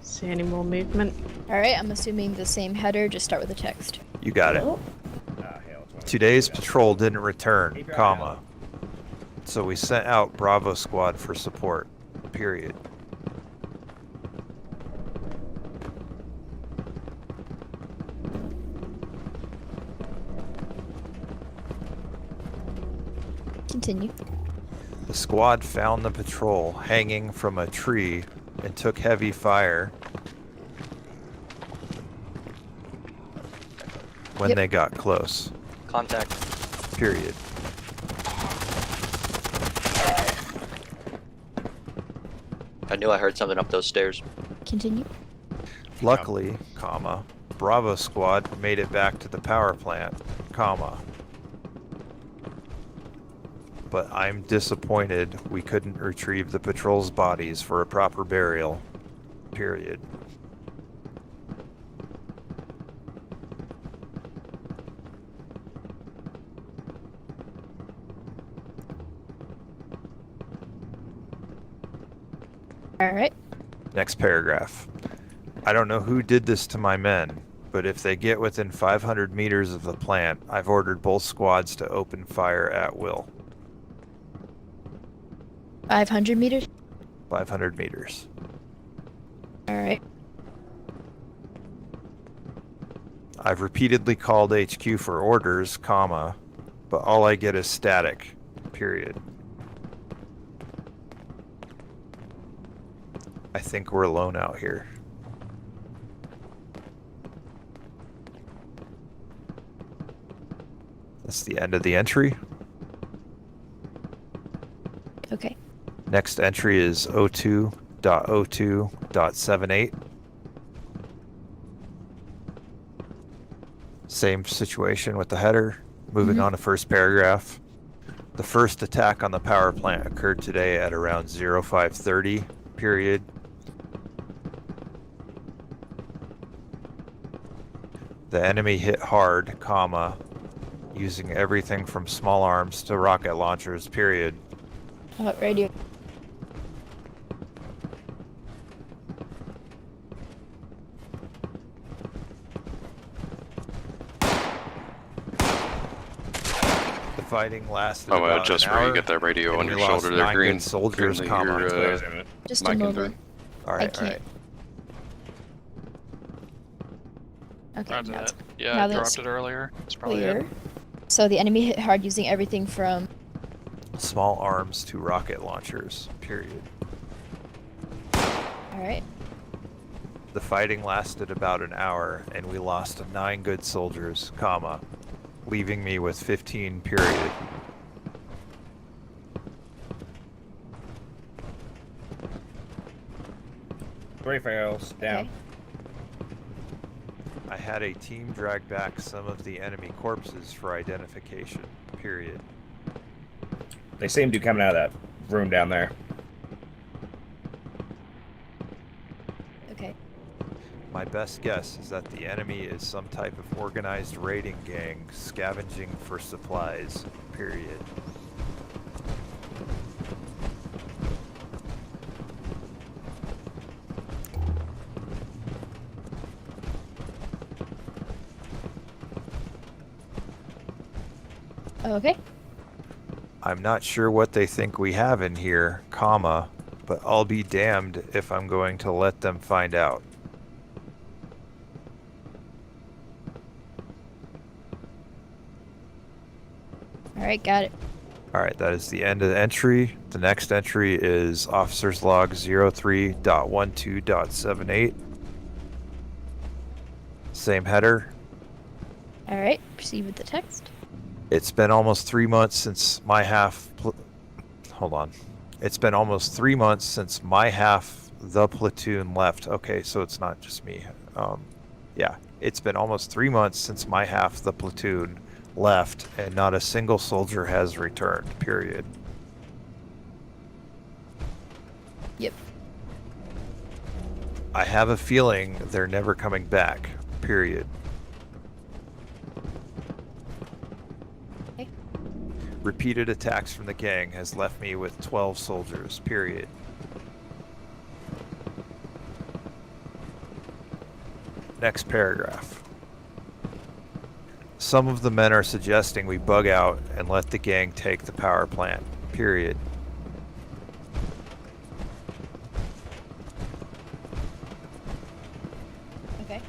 See any more movement? Alright, I'm assuming the same header, just start with the text. You got it. Oh, Today's patrol didn't return, comma. So we sent out Bravo Squad for support. Period. Continue. The squad found the patrol hanging from a tree and took heavy fire when Yep. they got close. Contact. Period. I knew I heard something up those stairs. Continue. Luckily, comma, Bravo Squad made it back to the power plant, comma. But I'm disappointed we couldn't retrieve the patrol's bodies for a proper burial. Period. Alright. Next paragraph. I don't know who did this to my men, but if they get within 500 meters of the plant, I've ordered both squads to open fire at will. 500 meters. 500 meters. Alright. I've repeatedly called HQ for orders, comma, but all I get is static. Period. I think we're alone out here. That's the end of the entry. Okay. Next entry is 02.02.78. Same situation with the header. Moving on to first paragraph. The first attack on the power plant occurred today at around 0530, period. The enemy hit hard, comma, using everything from small arms to rocket launchers, period. Radio. The fighting lasted Oh, about just an where hour, you get that radio and on we your lost shoulder there, 9 Green. good soldiers, Green, comma. you're, Just a micing moment. through. Alright, I can't. Okay, Roger now that. it's, Yeah, now I that dropped it's it earlier. It's probably clear. it. So the enemy hit hard using everything from Small arms to rocket launchers, period. Alright. The fighting lasted about an hour, and we lost 9 good soldiers, comma, leaving me with 15, period. Three fails. Down. Okay. I had a team drag back some of the enemy corpses for identification, period. They seem to be coming out of that room down there. Okay. My best guess is that the enemy is some type of organized raiding gang scavenging for supplies, period. Okay. I'm not sure what they think we have in here, comma, but I'll be damned if I'm going to let them find out. Alright, got it. Alright, that is the end of the entry. The next entry is Officer's Log 03.12.78. Same header. Alright, proceed with the text. It's been almost 3 months since my half... Hold on. It's been almost 3 months since my half the platoon left. Okay, so it's not just me. Yeah, it's been almost 3 months since my half the platoon left, and not a single soldier has returned, period. Yep. I have a feeling they're never coming back, period. Okay. Repeated attacks from the gang has left me with 12 soldiers, period. Next paragraph. Some of the men are suggesting we bug out and let the gang take the power plant, period. Okay.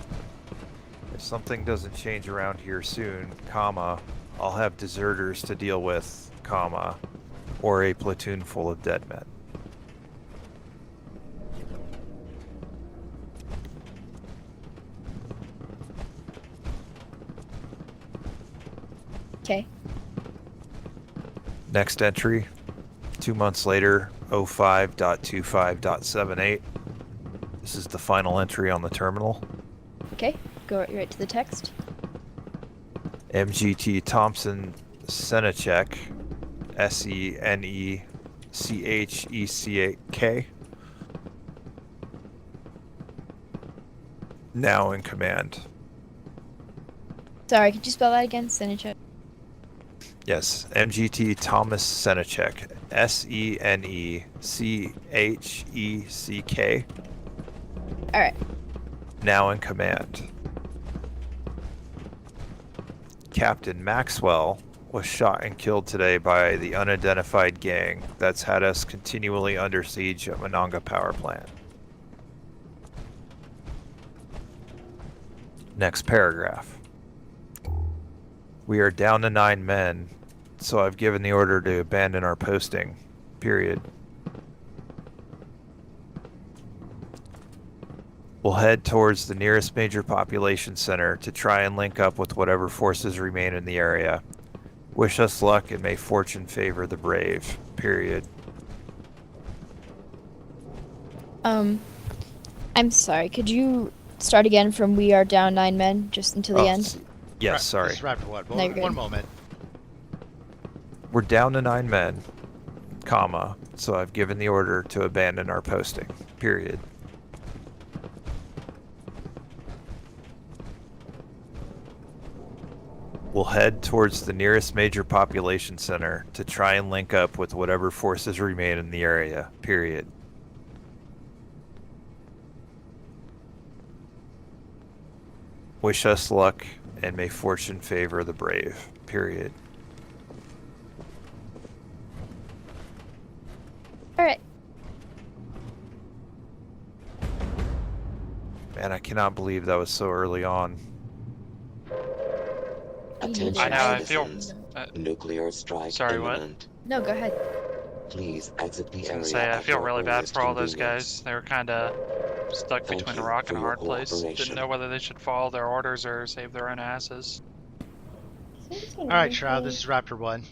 If something doesn't change around here soon, comma, I'll have deserters to deal with, comma, or a platoon full of dead men. Okay. Next entry, 2 months later, 05.25.78. This is the final entry on the terminal. Okay, go right to the text. MGT Thompson Senechek, Senechek, now in command. Sorry, could you spell that again? Senechek. Yes, MGT Thomas Senechek, Senechek, Alright. now in command. Captain Maxwell was shot and killed today by the unidentified gang that's had us continually under siege at Monongah Power Plant. Next paragraph. We are down to 9 men, so I've given the order to abandon our posting, period. We'll head towards the nearest major population center to try and link up with whatever forces remain in the area. Wish us luck and may fortune favor the brave. Period. I'm sorry. Could you start again from we are down 9 men, just until the end? Yes, sorry. This is Raptor 1. No, you're good. One moment. We're down to 9 men, comma, so I've given the order to abandon our posting. Period. We'll head towards the nearest major population center to try and link up with whatever forces remain in the area. Period. Wish us luck and may fortune favor the brave. Period. Alright. Man, I cannot believe that was so early on. Attention. I know, I feel... Nuclear strike sorry, imminent. No, go ahead. Please exit the area. I feel really bad earliest for all those convenience. guys. They were kind of stuck Thank between a you rock for and a your hard place. Didn't cooperation. know whether they should follow their orders or save their own asses. Alright, Shroud, this is Raptor 1.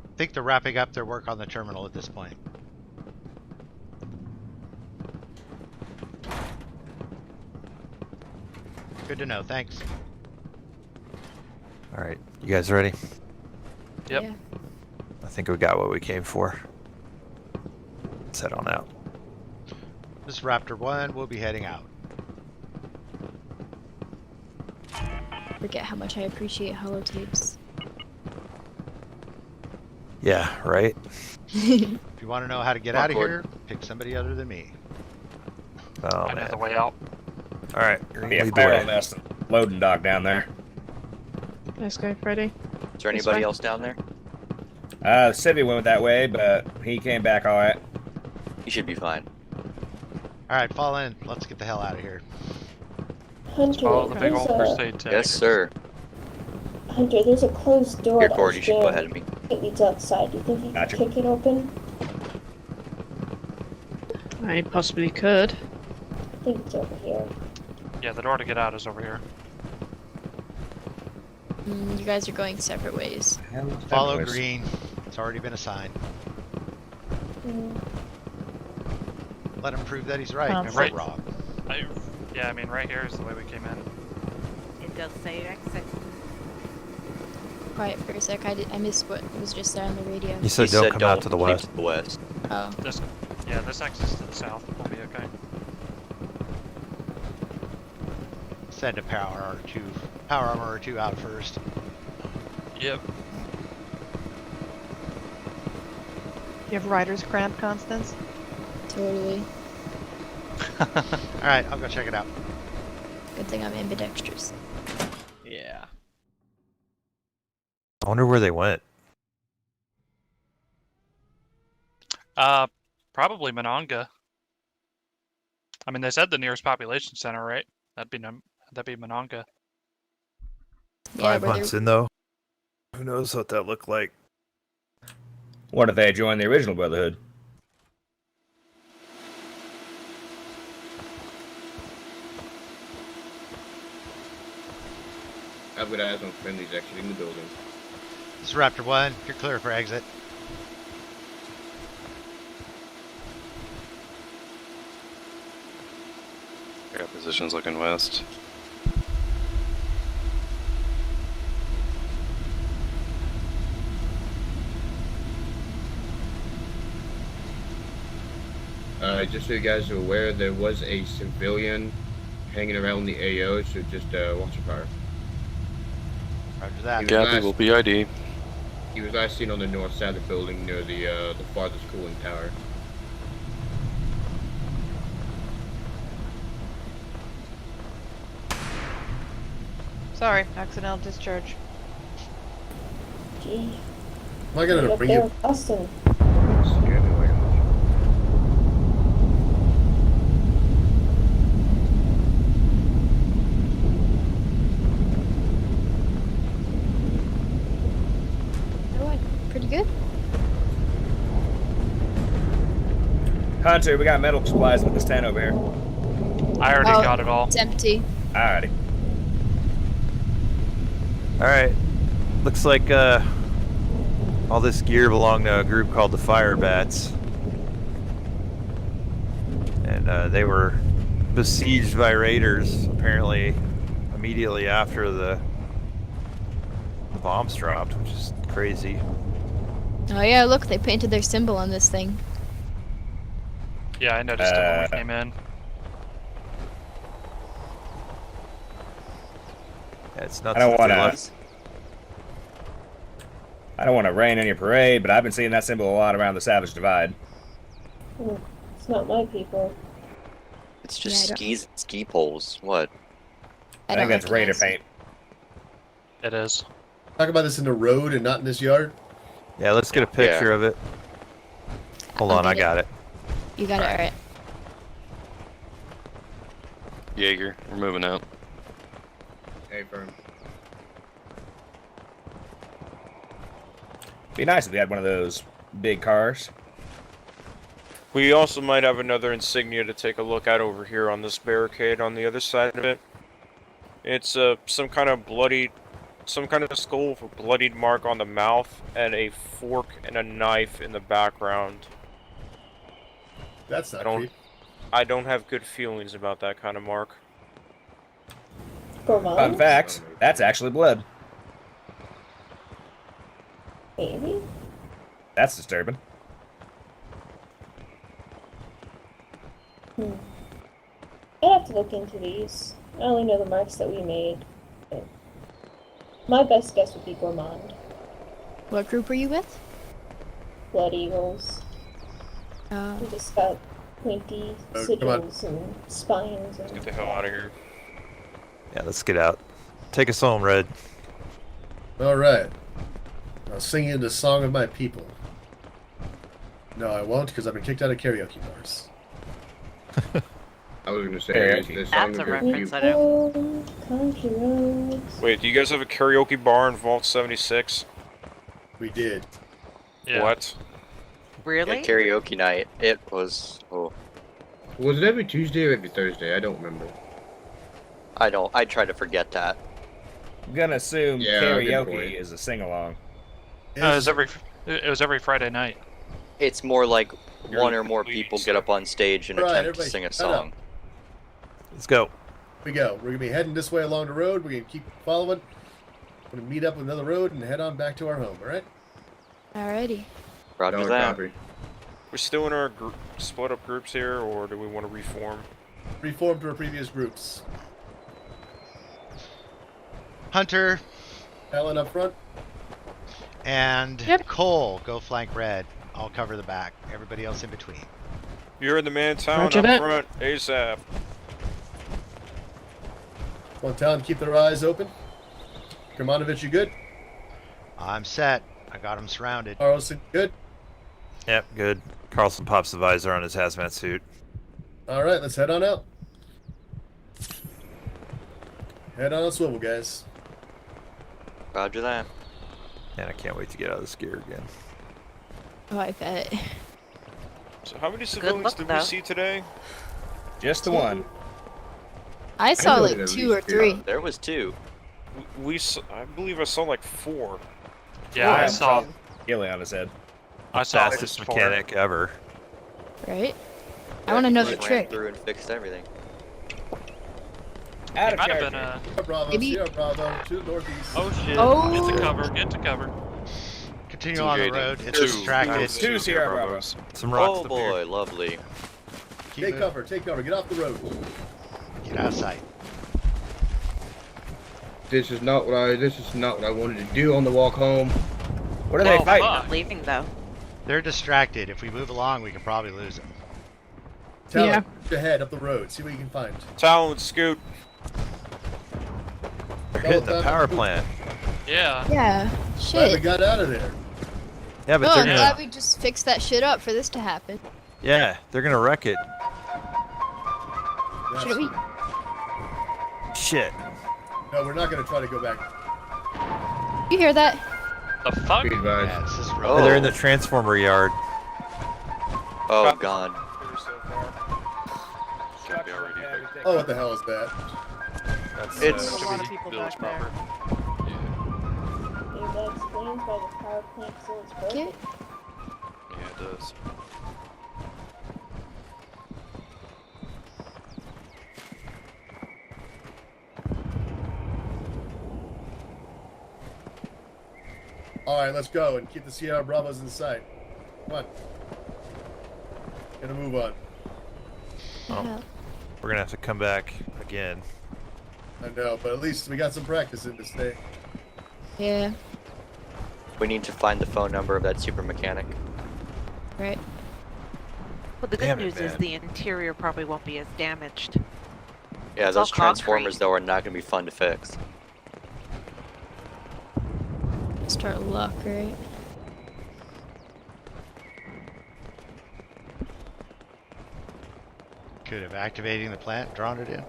I think they're wrapping up their work on the terminal at this point. Good to know, thanks. Alright, you guys ready? Yep. Yeah. I think we got what we came for. Let's head on out. This is Raptor 1. We'll be heading out. Forget how much I appreciate holotapes. Yeah, right? If you want to know how to get out of Awkward. here, pick somebody other than me. Oh, I know man. the way out. Alright, you're Be gonna a lead the barrel way. nest loading dock down there. Let's go, Freddy. Is there This anybody way. else down there? Civvy went that way, but he came back alright. You should be fine. Alright, fall in. Let's get the hell out of here. Hunter, Follow the big there's old a, first aid tank. Yes, sir. Hunter, there's a closed door Here, Cord, you should go ahead downstairs. of me. It leads outside. Do you think you could Gotcha. kick it open? I possibly could. I think it's over here. Yeah, the door to get out is over here. You guys are going separate ways. Follow Anyways. green. It's already been assigned. Mm. Let him prove that he's right. Sounds And right. we're wrong. Yeah, I mean, right here is the way we came in. It does say exit. Quiet for a sec. I missed what was just there on the radio. You said don't come out to the leave west. to the west. Oh. This exit's to the south. We'll be okay. Send a power armor or two out first. Yep. You have rider's cramp, Constance? Totally. Alright, I'll go check it out. Good thing I'm ambidextrous. Yeah. I wonder where they went. Probably Monongah. I mean, they said the nearest population center, right? That'd be Monongah. Yeah, 5 where months they're- in, though. Who knows what that looked like? What if they joined the original Brotherhood? I've got eyes on friendlies exiting the building. This is Raptor 1. You're clear for exit. I got positions looking west. Just so you guys are aware, there was a civilian hanging around the AO, so just watch your fire. Roger that. He was Kathy last- will be ID. He was last seen on the north side of the building near the farthest cooling tower. Sorry, accidental discharge. Gee. Am I gonna Right up bring there you? with Austin. Scared me away. That went pretty good. Hunter, we got medical supplies with this tent over here. I already got it all. It's empty. Alrighty. Alright. Looks like all this gear belonged to a group called the Fire Bats. And they were besieged by raiders, apparently, immediately after the bombs dropped, which is crazy. Oh yeah, look, they painted their symbol on this thing. Yeah, I noticed it when we came in. Yeah, it's nuts. I don't want to rain on your parade, but I've been seeing that symbol a lot around the Savage Divide. It's not my people. It's just ski poles. What? I think that's Raider paint. It is. Talk about this in the road and not in this yard. Yeah, let's get a picture of it. Hold on, I got it. You got it, alright. Jaeger, we're moving out. Hey, firm. Be nice if we had one of those big cars. We also might have another insignia to take a look at over here on this barricade on the other side of it. It's some kind of skull with a bloodied mark on the mouth and a fork and a knife in the background. That's not I don't have good feelings about that kind of mark. Fun fact, that's actually blood. Maybe? That's disturbing. I'd have to look into these. I only know the marks that we made. But my best guess would be Gourmand. What group are you with? Blood Eagles. We just got pointy sigils and spines. And Get the hell out of here. Yeah, let's get out. Take us home, Red. Alright. I'll sing you the song of my people. No, I won't, because I've been kicked out of karaoke bars. I was gonna say the song That's a of your reference people. I know. Country roads. Wait, do you guys have a karaoke bar in Vault 76? We did. Yeah. What? Really? Yeah, karaoke night. It was. Oh, Was it every Tuesday or every Thursday? I don't remember. I try to forget that. I'm gonna assume Yeah, good karaoke point. is a sing-along. It was every Friday night. It's more like one or more people get up on stage and attempt to everybody sing a shut up. song. Let's go. We go. We're gonna be heading this way along the road. We're gonna keep following. We're gonna meet up with another road and head on back to our home. All right? Alrighty. Roger Don't that. copy. We're still in our split up groups here, or do we want to reform? Reform to our previous groups. Hunter Alan up front. and Cole go flank Red. I'll cover the back. Everybody else in between. You're in the man town Roger up that. front, ASAP. One town, keep their eyes open. Kermanovich, you good? I'm set. I got him surrounded. Carlson, good? Yep, good. Carlson pops the visor on his hazmat suit. All right, let's head on out. Head on a swivel, guys. Roger that. And I can't wait to get out of this gear again. Oh, I bet. So how many civilians luck, did though. we see today? Just the one. I saw know like at 2 or least 3. There was two. I believe I saw like 4. Yeah, I saw. Gilly on his head. I saw Fastest at least 4. mechanic ever. Right? I want to know the Just trick. ran through and fixed everything. Out It of might have character. been a. Sierra Bravo, Maybe- Sierra Bravo, to the northeast. Oh shit! Oh. Get to cover. Get to cover. Continue on the road. It's Two. distracted. Two Sierra Bravos. Some rocks Oh up here. boy, lovely. Keep Take moving. cover, take cover, get off the road. Get out of sight. This is not what I wanted to do on the walk home. What are they Oh, fighting? fuck. Not leaving though. They're distracted. If we move along, we can probably lose them. Tell Yeah. him, push ahead up the road, see what you can find. Talon, scoot. They're hitting the power plant. Yeah. Yeah. Glad we Shit. got out of there. Yeah, but Oh, they're I'm gonna. glad we just fixed that shit up for this to happen. Yeah, they're gonna wreck it. Shouldn't we? Shit. No, we're not gonna try to go back. You hear that? The fuck? Be advised. Yeah, this is Oh. rough. They're in the transformer yard. Oh god. Should be already there. Oh, what the hell is that? That's, It's- Should A lot be of people village back there. proper. means by the power plant so it's broken? Yeah, it does. Alright, let's go and keep the Sierra Bravos in sight. Come on. Gonna move on. Oh, we're gonna have to come back again. I know, but at least we got some practice in this day. Yeah. We need to find the phone number of that super mechanic. Right. Well, the good Damn it, news is man. the interior probably won't be as damaged. Yeah, It's those all transformers concrete. though are not going to be fun to fix. Start luck, right? Could have activating the plant, drawn it in.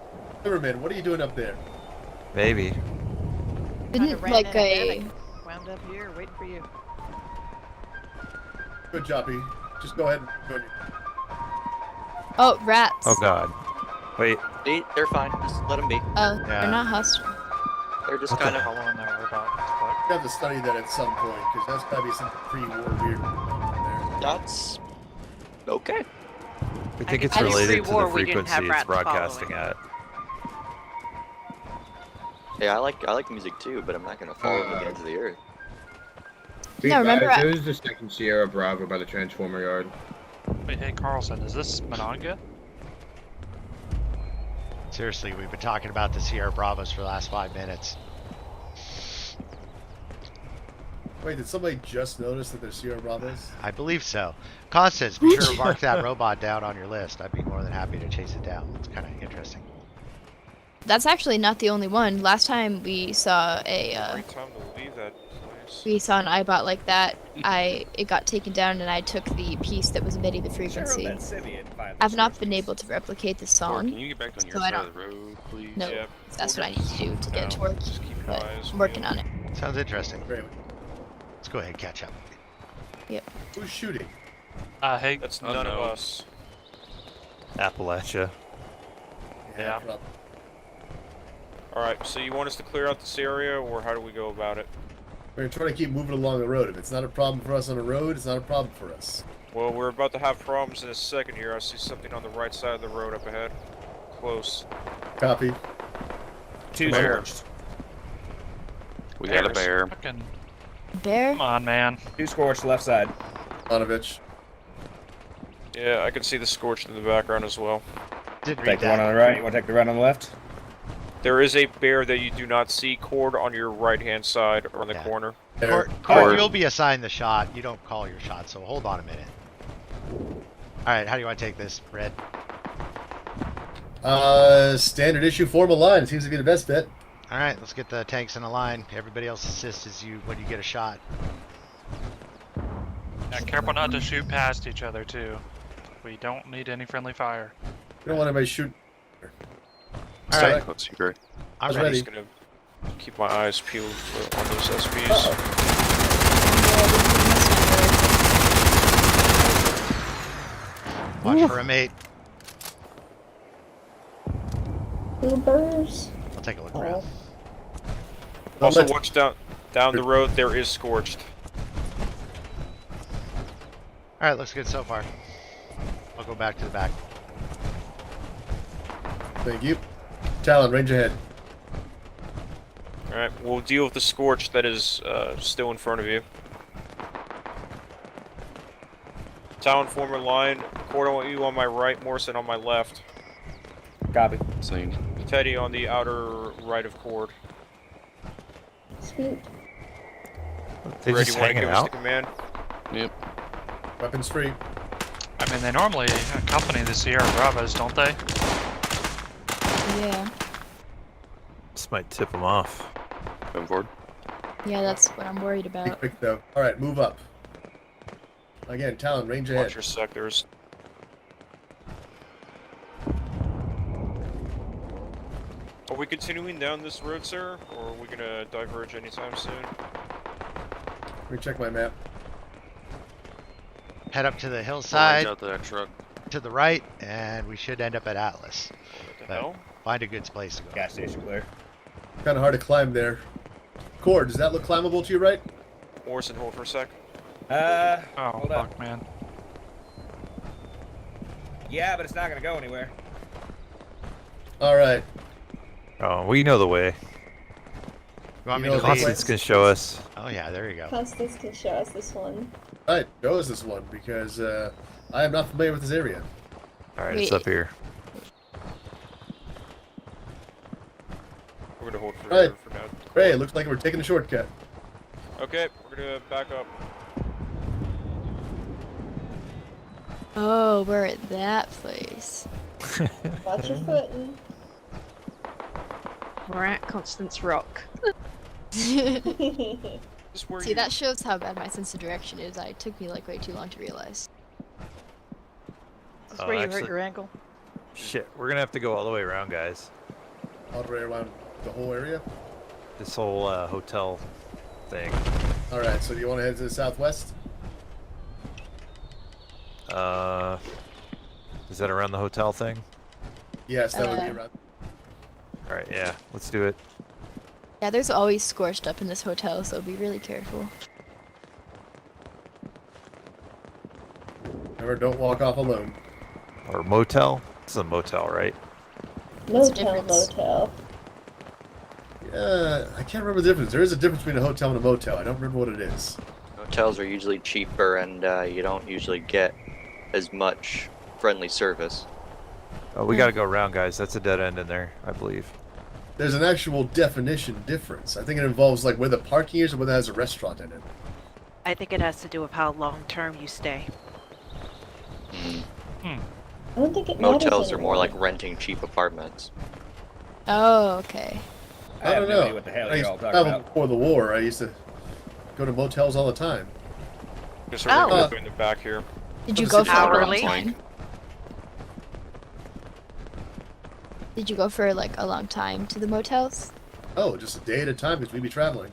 Riverman, what are you doing up there? Maybe. Didn't like a. Wound up here, waiting for you. Good job, E. Just go ahead and go. Oh, rats. Oh God. Wait. They're fine. Just let them be. Oh, Yeah. they're not hostile. They're just What the kind of. Following their robot. We have to study that at some point, because that's gotta be something pre-war weird there. That's okay. We think I it's think related to pre-war the we didn't have frequency it's rats broadcasting following. at. Yeah, I like music too, but I'm not going to follow them to the ends of the earth. No, remember I- There's the second Sierra Bravo by the transformer yard. Wait, hey Carlson, is this Monongah? Seriously, we've been talking about the Sierra Bravos for the last 5 minutes. Wait, did somebody just notice that there's Sierra Bravos? I believe so. Constance, be sure to mark that robot down on your list. I'd be more than happy to chase it down. It's kind of interesting. That's actually not the only one. Last time we saw a Great time to leave that place. we saw an iBot like that. It got taken down, and I took the piece that was emitting the frequency. I've not been able to replicate the song, Can you get back on your so I side don't of the road, please? know. Yeah, That's what I need to do to get it to work. Just keep your But eyes I'm working on it. Sounds interesting. Great. Let's go ahead and catch up. Yep. Who's shooting? Hey. That's none of us. Appalachia. Yeah. Problem. Alright, so you want us to clear out this area, or how do we go about it? We're gonna try to keep moving along the road. If it's not a problem for us on the road, it's not a problem for us. Well, we're about to have problems in a second here. I see something on the right side of the road up ahead. Close. Copy. Two Bear. scorched. We got a bear. Fucking Bear? come on, man. Two scorched left side. Monongah. Yeah, I can see the scorched in the background as well. Didn't read Take the one that. on the right. You want to take the right on the left? There is a bear that you do not see. Cord on your right-hand side or on the Yeah. corner. Cord, you'll be assigned the shot. You don't call your shot, so hold on a minute. Alright, how do you want to take this, Red? Standard issue formal line seems to be the best bet. Alright, let's get the tanks in a line. Everybody else assists as you when you get a shot. Yeah, careful not to shoot past each other too. We don't need any friendly fire. We don't want anybody shooting. Alright, Let's see, great. I'm I'm I'm ready. just gonna keep my eyes peeled on those SPs. Watch for a mate. Goobers. I'll take a look around. Also, watch down the road. There is scorched. Alright, looks good so far. I'll go back to the back. Thank you. Talon, range ahead. All right, we'll deal with the scorch that is still in front of you. Talon, form a line. Cord, I want you on my right. Morrison on my left. Copy. Same. Teddy on the outer right of Cord. Sweet. They Ready? just Want to hanging give us the out? command? Yep. Weapons free. I mean, they normally accompany the Sierra Bravos, don't they? Yeah. This might tip them off. Moving forward. Yeah, that's what I'm worried Be about. quick though. All right, move up. Again, Talon, range ahead. Watch your sectors. Are we continuing down this road, sir, or are we gonna diverge anytime soon? Let me check my map. Head up to the hillside, Out to that truck. to the right, and we should end up at Atlas. What the But hell? find a good place to go. Gas station clear. Kind of hard to climb there. Cord, does that look climbable to you, right? Morrison, hold for a sec. Oh, hold fuck, up. man. Yeah, but it's not gonna go anywhere. All right. Oh, we know the way. You want me know to the lead? Constance can show us. Oh yeah, there you go. Constance can show us this one. All right, show us this one because I am not familiar with this area. All right, it's up here. We're gonna hold for, Right. for now. Ray, it looks like we're taking a shortcut. Okay, we're gonna back up. Oh, we're at that place. Watch your footing. We're at Constance Rock. See, that shows how bad my sense of direction is. It took me like way too long to realize. Is this where you hurt your ankle? Shit, we're gonna have to go all the way around, guys. All the way around the whole area? This whole hotel thing. All right, so do you want to head to the southwest? Is that around the hotel thing? Yes, that would be around. All right, yeah, let's do it. Yeah, there's always scorched up in this hotel, so be really careful. Remember, don't walk off alone. Or motel? This is a motel, right? Motel. Yeah, I can't remember the difference. There is a difference between a hotel and a motel. I don't remember what it is. Hotels are usually cheaper, and you don't usually get as much friendly service. Oh, we gotta go around, guys. That's a dead end in there, I believe. There's an actual definition difference. I think it involves like where the parking is or whether it has a restaurant in it. I think it has to do with how long term you stay. I don't think it matters Motels are more anymore. like renting cheap apartments. Oh, okay. I don't have no know. idea what the hell I you're used all to talking travel about. before the war. I used to go to motels all the time. Just we're gonna go in the back here. Did you go for a long Hourly? time? Did you go for like a long time to the motels? Oh, just a day at a time because we'd be traveling.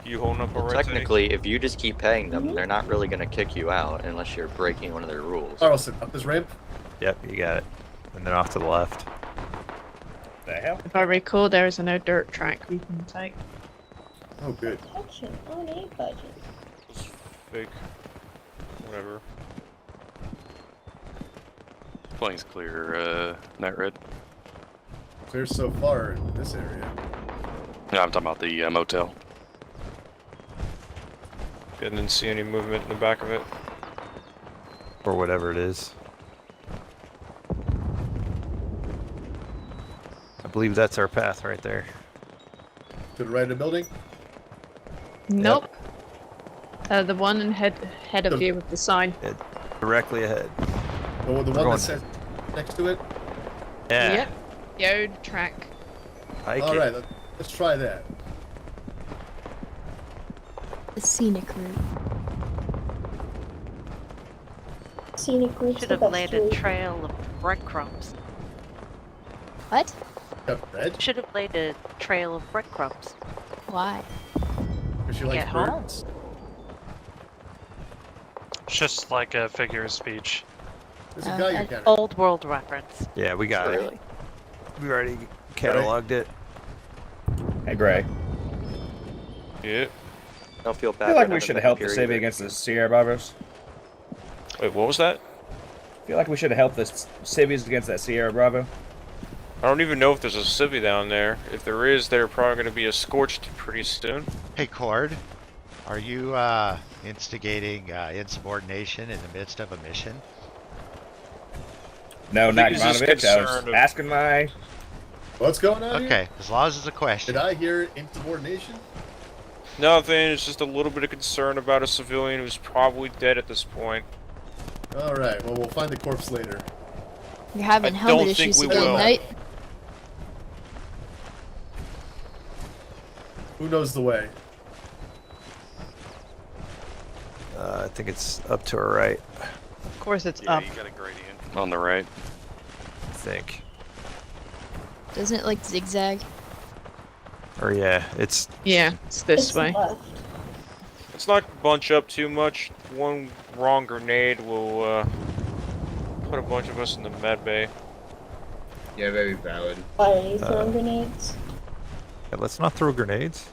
You holding up Well, alright? technically, if you just keep paying them, they're not really going to kick you out unless you're breaking one of their rules. Carlson, up this ramp. Yep, you got it. And then off to the left. The hell? If I recall, there is no dirt track we can take. Oh, good. Action on a budget. Fake. Whatever. Plane's clear, Night Red. Clear so far in this area. No, I'm talking about the motel. Didn't see any movement in the back of it. Or whatever it is. I believe that's our path right there. To the right of the building? Nope. The one head of you with the sign. Directly ahead. The one going- that says next to it? Yeah. Yep. Yo, track. All right, let's try that. The scenic route. Scenic routes Should the have best laid a route. trail of breadcrumbs. What? Got bread? Should have laid a trail of breadcrumbs. Why? Because she likes Get home. birds. It's just like a figure of speech. There's a guy you're An counting. old world reference. Yeah, we got it. We already cataloged it. Hey, Gray. Yeah. Don't feel bad. I feel like for we should have having helped the Mercury civvy either. against the Sierra Bravos. Wait, what was that? I feel like we should have helped the civvies against that Sierra Bravo. I don't even know if there's a civvy down there. If there is, they're probably going to be scorched pretty soon. Hey, Cord, are you instigating insubordination in the midst of a mission? No, not He's just Kermanovich. I was concerned of- asking my... What's going on Okay, here? as long as it's a question. Did I hear insubordination? Nothing, it's just a little bit of concern about a civilian who's probably dead at this point. All right, well, we'll find the corpse later. You're having I helmet don't think issues we again, will. right? Who knows the way? I think it's up to our right. Of course, it's Yeah, up. you got a gradient. On the right. I think. Doesn't it like zigzag? Or yeah, it's Yeah, it's this It's way. left. Let's not bunch up too much. One wrong grenade will put a bunch of us in the med bay. Yeah, very valid. Why are you throwing grenades? yeah, let's not throw grenades.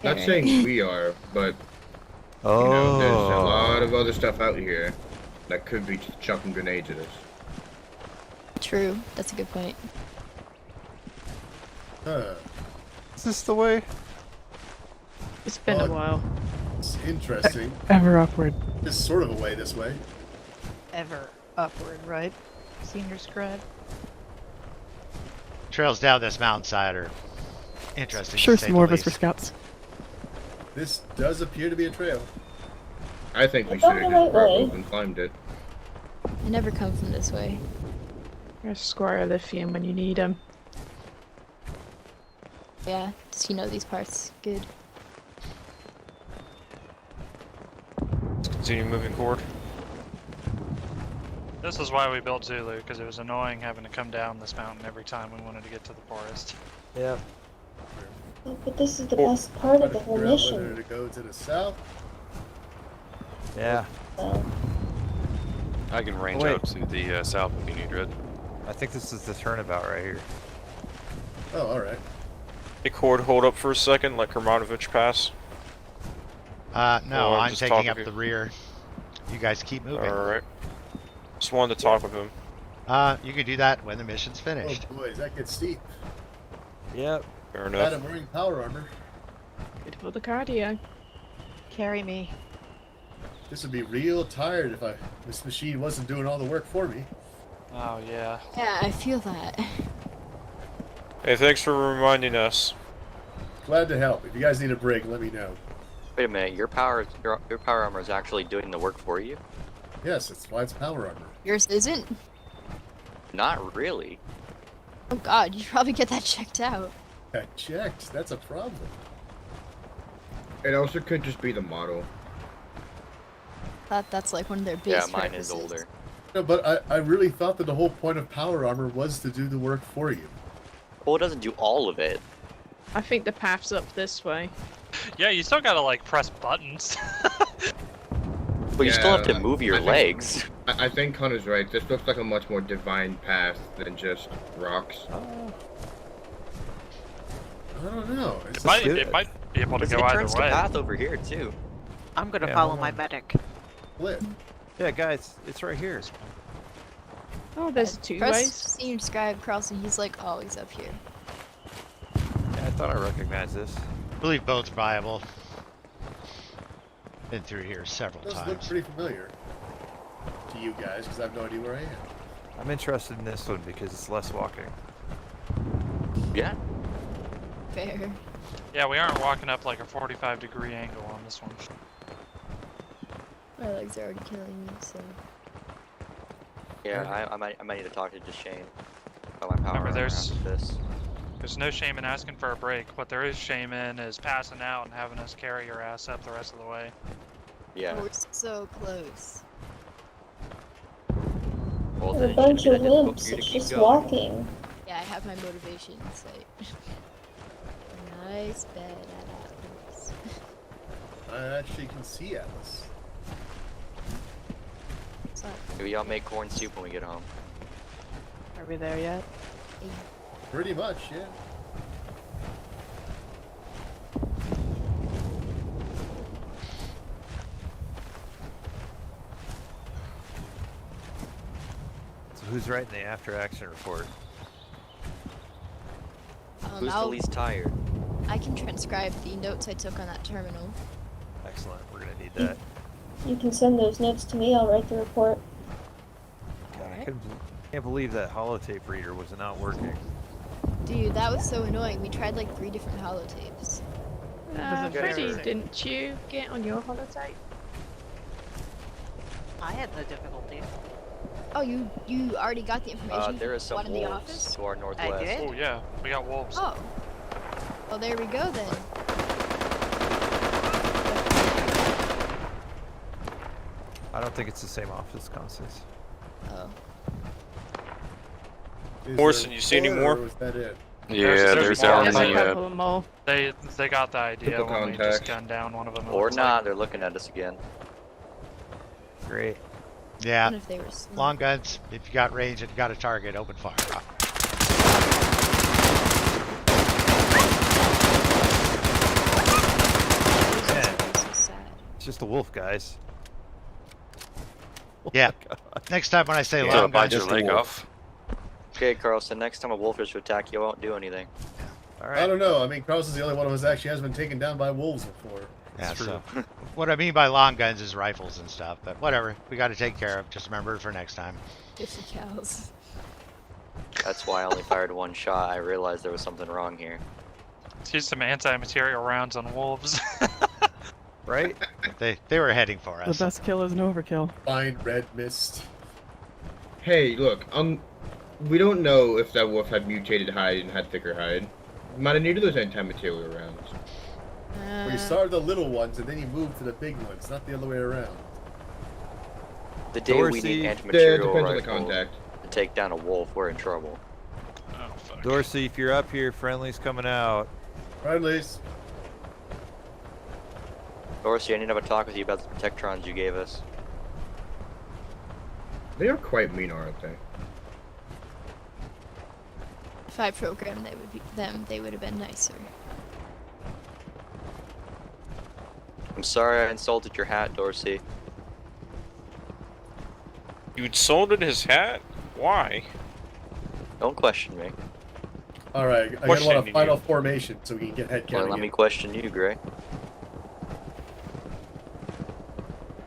Not saying we are, but you know, there's a lot of other stuff out here that could be just chucking grenades at us. True. That's a good point. Is this the way? It's been a while. It's interesting. Ever upward. It's sort of a way this way. Ever upward, right? Senior scribe. Trails down this mountainside are interesting. Sure, to say some more the of us were least. scouts. This does appear to be a trail. I think we It's should on have the just right brought way. up and climbed it. I never come from this way. There's Squire Lithium when you need him. Yeah, does he know these parts? Good. Let's continue moving forward. This is why we built Zulu, because it was annoying having to come down this mountain every time we wanted to get to the forest. Yeah. But this is the best part of the whole Figure out whether mission. to go to the south. Yeah. I can range Wait. out to the south if you need it. I think this is the turnabout right here. Oh, all right. Hey, Cord, hold up for a second, let Kermanovich pass. No, Or I'm just taking talk up with the you. rear. You guys keep moving. Alright. Just wanted to talk with him. You can do that when the mission's finished. Oh boy, that gets steep. Yep. Fair Got enough. him wearing power armor. Good for the cardio. Carry me. This would be real tired if this machine wasn't doing all the work for me. Oh, yeah. Yeah, I feel that. Hey, thanks for reminding us. Glad to help. If you guys need a break, let me know. Wait a minute, your power armor is actually doing the work for you? Yes, that's why it's power armor. Yours isn't? Not really. Oh god, you should probably get that checked out. I checked. That's a problem. It also could just be the model. That's like one of their Yeah, biggest mine is purposes. older. No, but I really thought that the whole point of power armor was to do the work for you. Well, it doesn't do all of it. I think the path's up this way. Yeah, you still gotta, like, press buttons. But you still have to Yeah, move your I think- legs. I think Hunter's right. This looks like a much more divine path than just rocks. I don't know. It might be able to Because go it either turns the way. path over here, too. I'm gonna Yeah, follow hold my on. medic. Split. Yeah, guys, it's right here. Oh, there's two Press ways. Senior Scribe Carlson, he's like always up here. Yeah, I thought I recognized this. I believe both viable. Been through here several Those look times. pretty familiar to you guys, because I have no idea where I am. I'm interested in this one because it's less walking. Yeah. Fair. Yeah, we aren't walking up like a 45-degree angle on this one. My legs are already killing me, so. Yeah, I might need to talk to just Shane about my power Remember, armor there's- after this. There's no shame in asking for a break. What there is shame in is passing out and having us carry your ass up the rest of the way. Yeah. We're so close. Well, There's then a it bunch shouldn't of be that difficult limps. for you to It's keep just going. walking. Yeah, I have my motivation in sight. Nice bed at Atlas. I actually can see Atlas. What's up? Maybe y'all make corn soup when we get home. Are we there yet? Pretty much, yeah. So who's writing the after-action report? Who's the least tired? I can transcribe the notes I took on that terminal. Excellent. We're gonna need that. You can send those notes to me. I'll write the report. God, I can't believe that holotape reader was not working. Dude, that was so annoying. We tried like 3 different holotapes. Freddy, didn't you get on your holotape? I had no difficulties. Oh, you already got the information? There is some One in the wolves office? to our northwest. did? Oh yeah, we got wolves. Oh. Well, there we go then. I don't think it's the same office, Constance. Oh. Morrison, you see any more? Was that it? Yeah, there's down There's a the couple more. They got the idea Triple when we just contact. gunned down one of them. Or not, they're looking at us again. Great. Yeah. Even if they were small. Long guns. If you got range and you got a target, open fire. It's just a wolf, guys. Yeah. Next time when I say So long bite guns, your leg off. Okay, Carlson, next time a wolf is to attack you, I won't do anything. I don't know. I mean, Carlos is the only one of us that actually has been taken down by wolves before. Yeah, so what I mean by long guns is rifles and stuff, but whatever. We got to take care of. Just remember for next time. 50 cows. That's why I only fired one shot. I realized there was something wrong here. Let's use some anti-material rounds on wolves. Right? They were heading for us. The best kill is an overkill. Fine red mist. Hey, look, we don't know if that wolf had mutated hide and had thicker hide. We might have needed those anti-material rounds. Well, you start with the little ones and then you move to the big ones, not the other way around. The day we need anti-material depends on the rifles contact. to take down a wolf, we're in trouble. Oh, fuck. Dorsey, if you're up here, friendly's coming out. Friendlies. Dorsey, I need to have a talk with you about the protectrons you gave us. They are quite mean, aren't they? If I programmed them, they would have been nicer. I'm sorry I insulted your hat, Dorsey. You insulted his hat? Why? Don't question me. Alright, I gotta want a final formation so we can get head Well, count let me again. question you, Gray.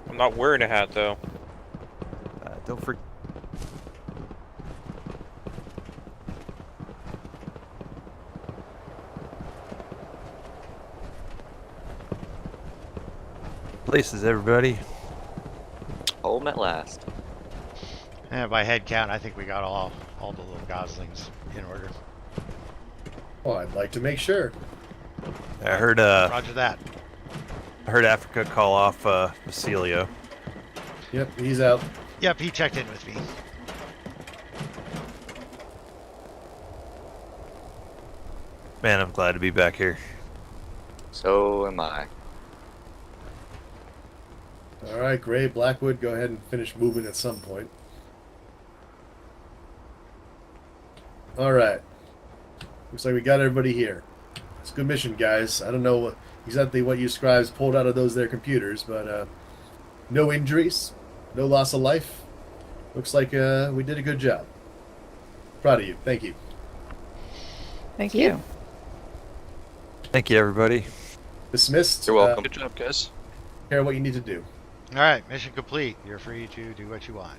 I'm not wearing a hat though. Don't forget. Places, everybody. Home at last. And by head count, I think we got all the little goslings in order. Well, I'd like to make sure. I heard Roger that. I heard Africa call off Basilio. Yep, he's out. Yep, he checked in with me. Man, I'm glad to be back here. So am I. Alright, Gray, Blackwood, go ahead and finish moving at some point. Alright. Looks like we got everybody here. It's a good mission, guys. I don't know exactly what you scribes pulled out of those their computers, but no injuries, no loss of life. Looks like we did a good job. Proud of you. Thank you. Thank you. Thank you, everybody. Dismissed. You're welcome. Good job, guys. Care what you need to do. All right, mission complete. You're free to do what you want.